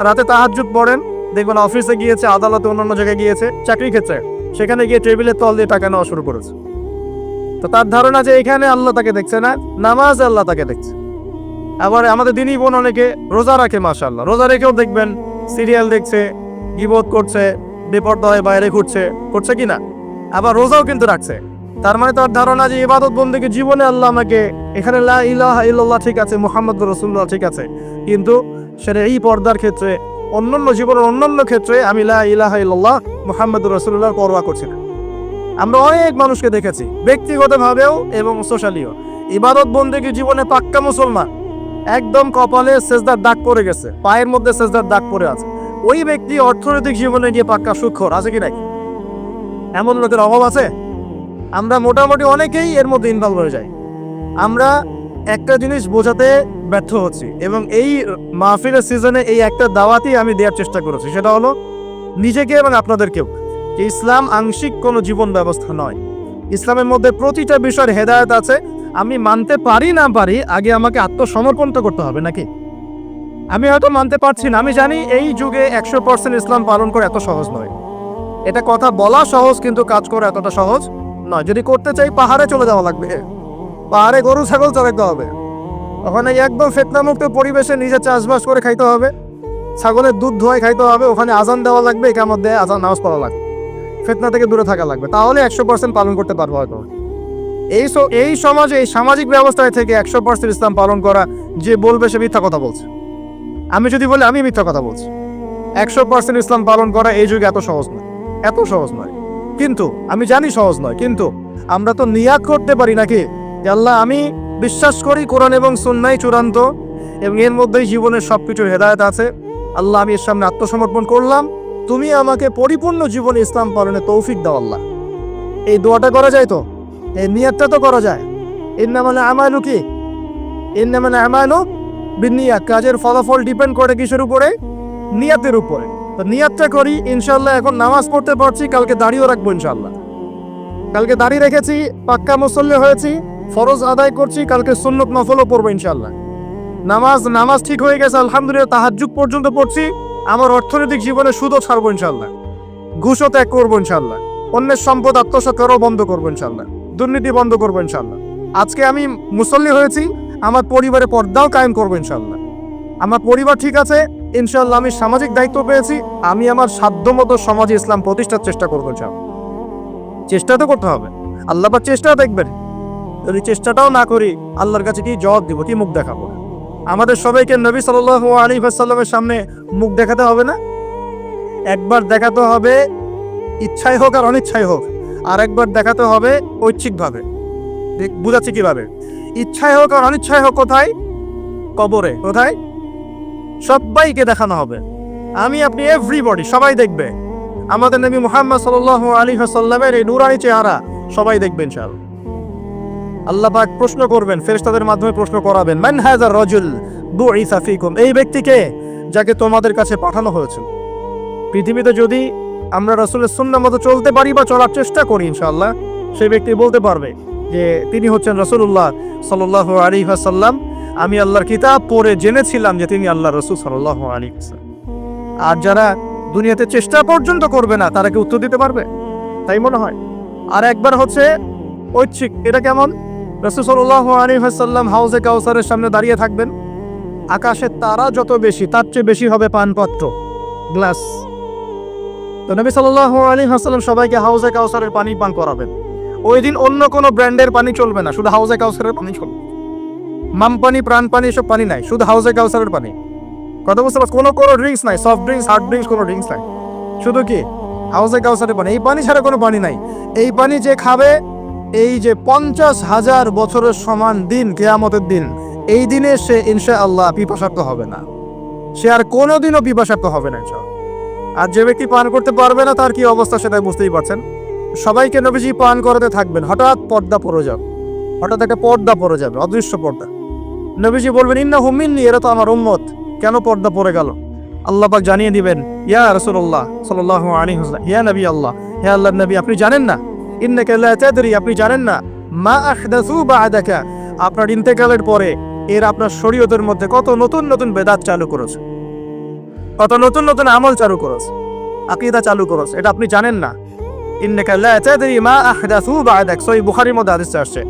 রাতে তাহাজ্জুদ পড়েন, দেখবেন অফিসে গিয়েছে, আদালতে, অন্যান্য জায়গায় গিয়েছে, চাকরি ক্ষেত্রে, সেখানে গিয়ে টেবিলের তল দিয়ে টাকা নেওয়া শুরু করেছে। তো তার ধারণা যে এখানে আল্লাহ তাকে দেখছে না, নামাজ আল্লাহ তাকে দেখছে। আবার আমাদের দিনই বোন অনেকে রোজা রাখে, মাশাআল্লাহ, রোজা রেখেও দেখবেন সিরিয়াল দেখছে, গীবত করছে, বেপরদা হয়ে বাইরে করছে কিনা, আবার রোজাও কিন্তু রাখছে। তার মানে তার ধারণা যে ইবাদত বন্দেগী জীবনে আল্লাহ আমাকে, এখানে লা ইলাহা ইল্লাল্লাহ ঠিক আছে, মুহাম্মদুর রাসূলুল্লাহ ঠিক আছে, কিন্তু সেটা এই পর্দার ক্ষেত্রে, অন্যান্য জীবনের অন্যান্য ক্ষেত্রে আমি লা ইলাহা ইল্লাল্লাহ মুহাম্মদুর রাসূলুল্লাহর পরোয়া করছি না। আমরা অনেক মানুষকে দেখেছি ব্যক্তিগতভাবেও এবং সোশ্যালিও, ইবাদত বন্দেগী জীবনে পাক্কা মুসলমান, একদম কপালে সেজদার দাগ পড়ে গেছে, পায়ের মধ্যে সেজদার দাগ পড়ে আছে, ওই ব্যক্তি অর্থনৈতিক জীবনে গিয়ে পাক্কা সুখর আছে কি নাকি? এমন লোকের অভাব আছে? আমরা মোটামুটি অনেকেই এর মধ্যে ইনভলভ হয়ে যাই। আমরা একটা জিনিস বোঝাতে ব্যর্থ হচ্ছি, এবং এই মাহফিলের সিজনে এই একটা দাওয়াতই আমি দেওয়ার চেষ্টা করেছি, সেটা হলো নিজেকে এবং আপনাদেরকেও, যে ইসলাম আংশিক কোনো জীবন ব্যবস্থা নয়। ইসলামের মধ্যে প্রতিটা বিষয়ের হেদায়েত আছে। আমি মানতে পারি না পারি, আগে আমাকে আত্মসমর্পণ তো করতে হবে নাকি? আমি হয়তো মানতে পারছি না, আমি জানি এই যুগে 100% ইসলাম পালন করা এত সহজ নয়। এটা কথা বলা সহজ, কিন্তু কাজ করা এতটা সহজ নয়। যদি করতে চাই পাহাড়ে চলে যাওয়া লাগবে, পাহাড়ে গরু ছাগল চড়াইতে হবে, ওখানে একদম ফিতনামুক্ত পরিবেশে নিজে চাষবাস করে খাইতে হবে, ছাগলের দুধ ধোয়াই খাইতে হবে, ওখানে আজান দেওয়া লাগবে, ইকামত দেয়, আজান নামাজ পড়া লাগবে, ফিতনা থেকে দূরে থাকা লাগবে, তাহলে 100% পালন করতে পারবো হয়তো। এই সমাজে, এই সামাজিক ব্যবস্থায় থেকে 100% ইসলাম পালন করা, যে বলবে সে মিথ্যা কথা বলছে। আমি যদি বলি আমি মিথ্যা কথা বলছি। 100% ইসলাম পালন করা এই যুগে এত সহজ নয়, এত সহজ নয়। কিন্তু আমি জানি সহজ নয়, কিন্তু আমরা তো নিয়াত করতে পারি নাকি, যে আল্লাহ আমি বিশ্বাস করি কোরআন এবং সুন্নাহই চূড়ান্ত, এবং এর মধ্যেই জীবনের সবকিছুর হেদায়েত আছে। আল্লাহ আমি এর সামনে আত্মসমর্পণ করলাম, তুমি আমাকে পরিপূর্ণ জীবনে ইসলাম পালনে তৌফিক দাও আল্লাহ। এই দোয়াটা করা যায় তো, এই নিয়াতটা তো করা যায়। ইন্নামাল আমালু কি, ইন্নামাল আমালু বিন্নিয়াত, কাজের ফলাফল ডিপেন্ড করে কিসের উপরে? নিয়াতের উপরে। তো নিয়াতটা করি ইনশাআল্লাহ। এখন নামাজ পড়তে পারছি, কালকে দাঁড়িয়েও রাখবো ইনশাআল্লাহ। কালকে দাঁড়িয়ে রেখেছি, পাক্কা মুসল্লি হয়েছি, ফরজ আদায় করছি, কালকে সুন্নত নফলও পড়বো ইনশাআল্লাহ। নামাজ ঠিক হয়ে গেছে আলহামদুলিল্লাহ, তাহাজ্জুদ পর্যন্ত পড়ছি। আমার অর্থনৈতিক জীবনে সুদও ছাড়বো ইনশাআল্লাহ, ঘুষও ত্যাগ করবো ইনশাআল্লাহ, অন্যের সম্পদ আত্মসাৎ করাও বন্ধ করবো ইনশাআল্লাহ, দুর্নীতি বন্ধ করবো ইনশাআল্লাহ। আজকে আমি মুসল্লি হয়েছি, আমার পরিবারে পর্দাও কায়েম করবো ইনশাআল্লাহ। আমার পরিবার ঠিক আছে ইনশাআল্লাহ, আমি সামাজিক দায়িত্ব পেয়েছি, আমি আমার সাধ্যমতো সমাজে ইসলাম প্রতিষ্ঠার চেষ্টা করবো ইনশাআল্লাহ। চেষ্টা তো করতে হবে, আল্লাহ পাক চেষ্টা দেখবেন। যদি চেষ্টাটাও না করি, আল্লাহর কাছে কি জবাব দিব, কি মুখ দেখাবো? আমাদের সবাইকে নবী সাল্লাল্লাহু আলাইহি ওয়াসাল্লামের সামনে মুখ দেখাতে হবে না? একবার দেখাতে হবে ইচ্ছাই হোক আর অনিচ্ছাই হোক, আর একবার দেখাতে হবে ঐচ্ছিকভাবে। বুঝাচ্ছি কিভাবে? ইচ্ছাই হোক আর অনিচ্ছাই হোক কোথায়? কবরে। কোথায়? সবাইকে দেখানো হবে। আমি আপনি এভরিবডি, সবাই দেখবে আমাদের নবী মুহাম্মদ সাল্লাল্লাহু আলাইহি ওয়াসাল্লামের এই নূরানি চেহারা, সবাই দেখবে ইনশাআল্লাহ। আল্লাহ পাক প্রশ্ন করবেন, ফেরেশতাদের মাধ্যমে প্রশ্ন করাবেন, মান হাযা রাজুল বুইসা ফীকুম, এই ব্যক্তিকে যাকে তোমাদের কাছে পাঠানো হয়েছে। পৃথিবীতে যদি আমরা রাসূলের সুন্নাহ মতো চলতে পারি বা চলার চেষ্টা করি, ইনশাআল্লাহ সেই ব্যক্তি বলতে পারবে যে তিনি হচ্ছেন রাসূলুল্লাহ সাল্লাল্লাহু আলাইহি ওয়াসাল্লাম। আমি আল্লাহর কিতাব পড়ে জেনেছিলাম যে তিনি আল্লাহর রাসূল সাল্লাল্লাহু আলাইহি ওয়াসাল্লাম। আর যারা দুনিয়াতে চেষ্টা পর্যন্ত করবে না, তারা কি উত্তর দিতে পারবে? তাই মনে হয়। আর একবার হচ্ছে ঐচ্ছিক। এটা কেমন? রাসূল সাল্লাল্লাহু আলাইহি ওয়াসাল্লাম হাউজে কাউসারের সামনে দাঁড়িয়ে থাকবেন, আকাশের তারা যত বেশি তার চেয়ে বেশি হবে পানপত্র, গ্লাস। তো নবী সাল্লাল্লাহু আলাইহি ওয়াসাল্লাম সবাইকে হাউজে কাউসারের পানি পান করাবেন। ওই দিন অন্য কোনো ব্র্যান্ডের পানি চলবে না, শুধু হাউজে কাউসারের পানি চলবে। মাম পানি, প্রাণ পানি, এসব পানি নাই, শুধু হাউজে কাউসারের পানি। কথা বুঝতে পারছ? কোনো ড্রিঙ্কস নাই, সফট ড্রিঙ্কস, হার্ড ড্রিঙ্কস, কোনো ড্রিঙ্কস নাই, শুধু কি হাউজে কাউসারের পানি। এই পানি ছাড়া কোনো পানি নাই। এই পানি যে খাবে, এই যে 50,000 বছরের সমান দিন, কিয়ামতের দিন, এই দিনে সে ইনশাআল্লাহ পিপাসার্ত হবে না। সে আর কোনোদিনও পিপাসার্ত হবে না ইনশাআল্লাহ। আর যে ব্যক্তি পান করতে পারবে না, তার কি অবস্থা সেটা বুঝতেই পারছেন। সবাইকে নবীজি পান করাতে থাকবেন, হঠাৎ পর্দা পড়ে যাবে, হঠাৎ একটা পর্দা পড়ে যাবে, অদৃশ্য পর্দা। নবীজি বলবেন, ইন্নাহু মিন্নি, এরা তো আমার উম্মত। কেন পর্দা পড়ে গেল? আল্লাহ পাক জানিয়ে দিবেন, ইয়া রাসূলুল্লাহ সাল্লাল্লাহু আলাইহি ওয়াসাল্লাম, ইয়া নবী আল্লাহ, হে আল্লাহর নবী, আপনি জানেন না, ইন্নাকা লা তাদরি, আপনি জানেন না, মা আহদাসু বা'দাকা, আপনার ইন্তেকালের পরে এর আপনার শরীয়তের মধ্যে কত নতুন নতুন বেদাত চালু করেছে, কত নতুন নতুন আমল চালু করেছে, আকীদা চালু করেছে, এটা আপনি জানেন না। ইন্নাকা লা তাদরি মা আহদাসু বা'দাক, সহিহ বুখারীর মধ্যে হাদিস আসছে।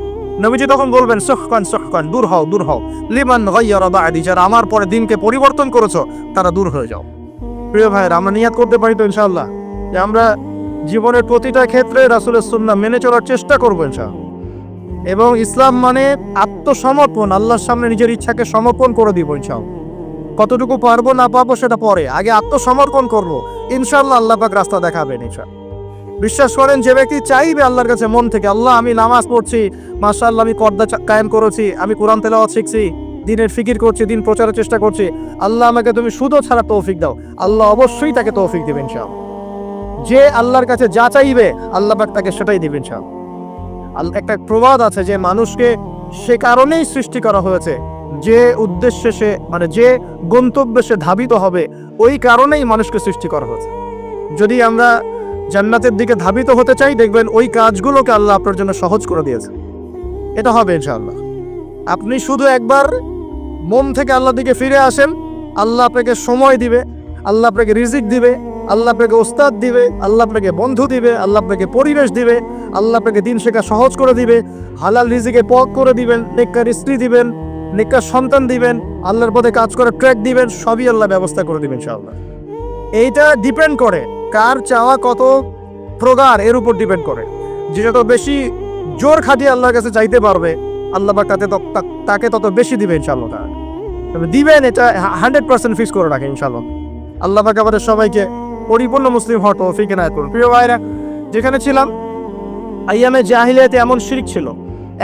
নবীজি তখন বলবেন, সুহকান সুহকান, দূর হও দূর হও, লিমান গায়্যারা বা'দি, যারা আমার পরে দিনকে পরিবর্তন করেছো তারা দূর হয়ে যাও। প্রিয় ভাইয়েরা, আমরা নিয়াত করতে পারি তো ইনশাআল্লাহ যে আমরা জীবনের প্রতিটা ক্ষেত্রে রাসূলের সুন্নাহ মেনে চলার চেষ্টা করবো ইনশাআল্লাহ। এবং ইসলাম মানে আত্মসমর্পণ, আল্লাহর সামনে নিজের ইচ্ছাকে সমর্পণ করে দিব ইনশাআল্লাহ। কতটুকু পারবো না পারবো সেটা পরে, আগে আত্মসমর্পণ করবো, ইনশাআল্লাহ আল্লাহ পাক রাস্তা দেখাবেন ইনশাআল্লাহ। বিশ্বাস করেন, যে ব্যক্তি চাইবে আল্লাহর কাছে মন থেকে, আল্লাহ আমি নামাজ পড়ছি, মাশাআল্লাহ আমি পর্দা কায়েম করেছি, আমি কোরআন তেলাওয়াত শিখছি, দিনের ফিকির করছি, দিন প্রচারের চেষ্টা করছি, আল্লাহ আমাকে তুমি সুদও ছাড়া তৌফিক দাও, আল্লাহ অবশ্যই তাকে তৌফিক দিবেন ইনশাআল্লাহ। যে আল্লাহর কাছে যা চাইবে আল্লাহ পাক তাকে সেটাই দিবেন ইনশাআল্লাহ। একটা প্রবাদ আছে যে মানুষকে সে কারণেই সৃষ্টি করা হয়েছে, যে উদ্দেশ্যে সে, মানে যে গন্তব্যে সে ধাবিত হবে, ওই কারণেই মানুষকে সৃষ্টি করা হয়েছে। যদি আমরা জান্নাতের দিকে ধাবিত হতে চাই, দেখবেন ওই কাজগুলোকে আল্লাহ আপনার জন্য সহজ করে দিয়েছে। এটা হবে ইনশাআল্লাহ। আপনি শুধু একবার মন থেকে আল্লাহর দিকে ফিরে আসেন, আল্লাহ আপনাকে সময় দিবে, আল্লাহ আপনাকে রিজিক দিবে, আল্লাহ আপনাকে ওস্তাদ দিবে, আল্লাহ আপনাকে বন্ধু দিবে, আল্লাহ আপনাকে পরিবেশ দিবে, আল্লাহ আপনাকে দিন শেখা সহজ করে দিবে, হালাল রিজিকে পথ করে দিবেন, নেককার স্ত্রী দিবেন, নেককার সন্তান দিবেন, আল্লাহর পথে কাজ করার ট্র্যাক দিবেন, সবই আল্লাহ ব্যবস্থা করে দিবেন ইনশাআল্লাহ। এইটা ডিপেন্ড করে কার চাওয়া কত প্রগাঢ়, এর উপর ডিপেন্ড করে। যে যত বেশি জোর খাটিয়ে আল্লাহর কাছে চাইতে পারবে, আল্লাহ পাক তাকে তত বেশি দিবে ইনশাআল্লাহ। তবে দিবেন, এটা 100% ফিক্স করে রাখে ইনশাআল্লাহ। আল্লাহ পাক আমাদের সবাইকে পরিপূর্ণ মুসলিম হওয়ার তৌফিক এনায়েত করুন। প্রিয় ভাইরা, যেখানে ছিলাম, আইয়ামে জাহিলিয়াতে এমন শিরক ছিল,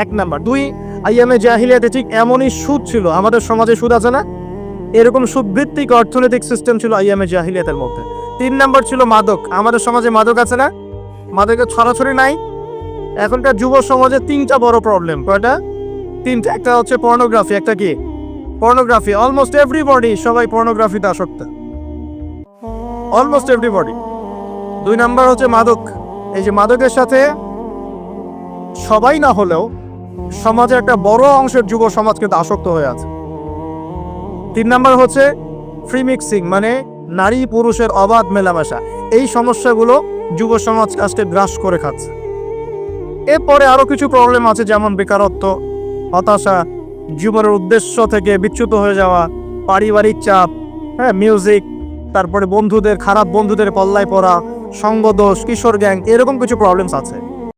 1 নাম্বার। 2, আইয়ামে জাহিলিয়াতে ঠিক এমনই সুদ ছিল। আমাদের সমাজে সুদ আছে না? এরকম সুদভিত্তিক অর্থনৈতিক সিস্টেম ছিল আইয়ামে জাহিলিয়াতের মধ্যে। 3 নাম্বার ছিল মাদক। আমাদের সমাজে মাদক আছে না? মাদকের ছড়াছড়ি নাই। এখনকার যুব সমাজে 3টা বড় প্রবলেম। কয়টা? 3টা। একটা হচ্ছে পর্নোগ্রাফি। একটা কি? পর্নোগ্রাফি। অলমোস্ট এভরিবডি, সবাই পর্নোগ্রাফিতে আসক্ত, অলমোস্ট এভরিবডি। 2 নাম্বার হচ্ছে মাদক। এই যে মাদকের সাথে সবাই না হলেও সমাজে একটা বড় অংশের যুব সমাজ কিন্তু আসক্ত হয়ে আছে। 3 নাম্বার হচ্ছে ফ্রি মিক্সিং, মানে নারী পুরুষের অবাধ মেলামেশা। এই সমস্যাগুলো যুব সমাজ কাজকে গ্রাস করে খাচ্ছে। এরপরে আরো কিছু প্রবলেম আছে, যেমন বেকারত্ব, হতাশা, জীবনের উদ্দেশ্য থেকে বিচ্যুত হয়ে যাওয়া, পারিবারিক চাপ, মিউজিক, তারপরে বন্ধুদের, খারাপ বন্ধুদের পল্লায় পড়া, সঙ্গদোষ, কিশোর গ্যাং, এরকম কিছু প্রবলেমস আছে।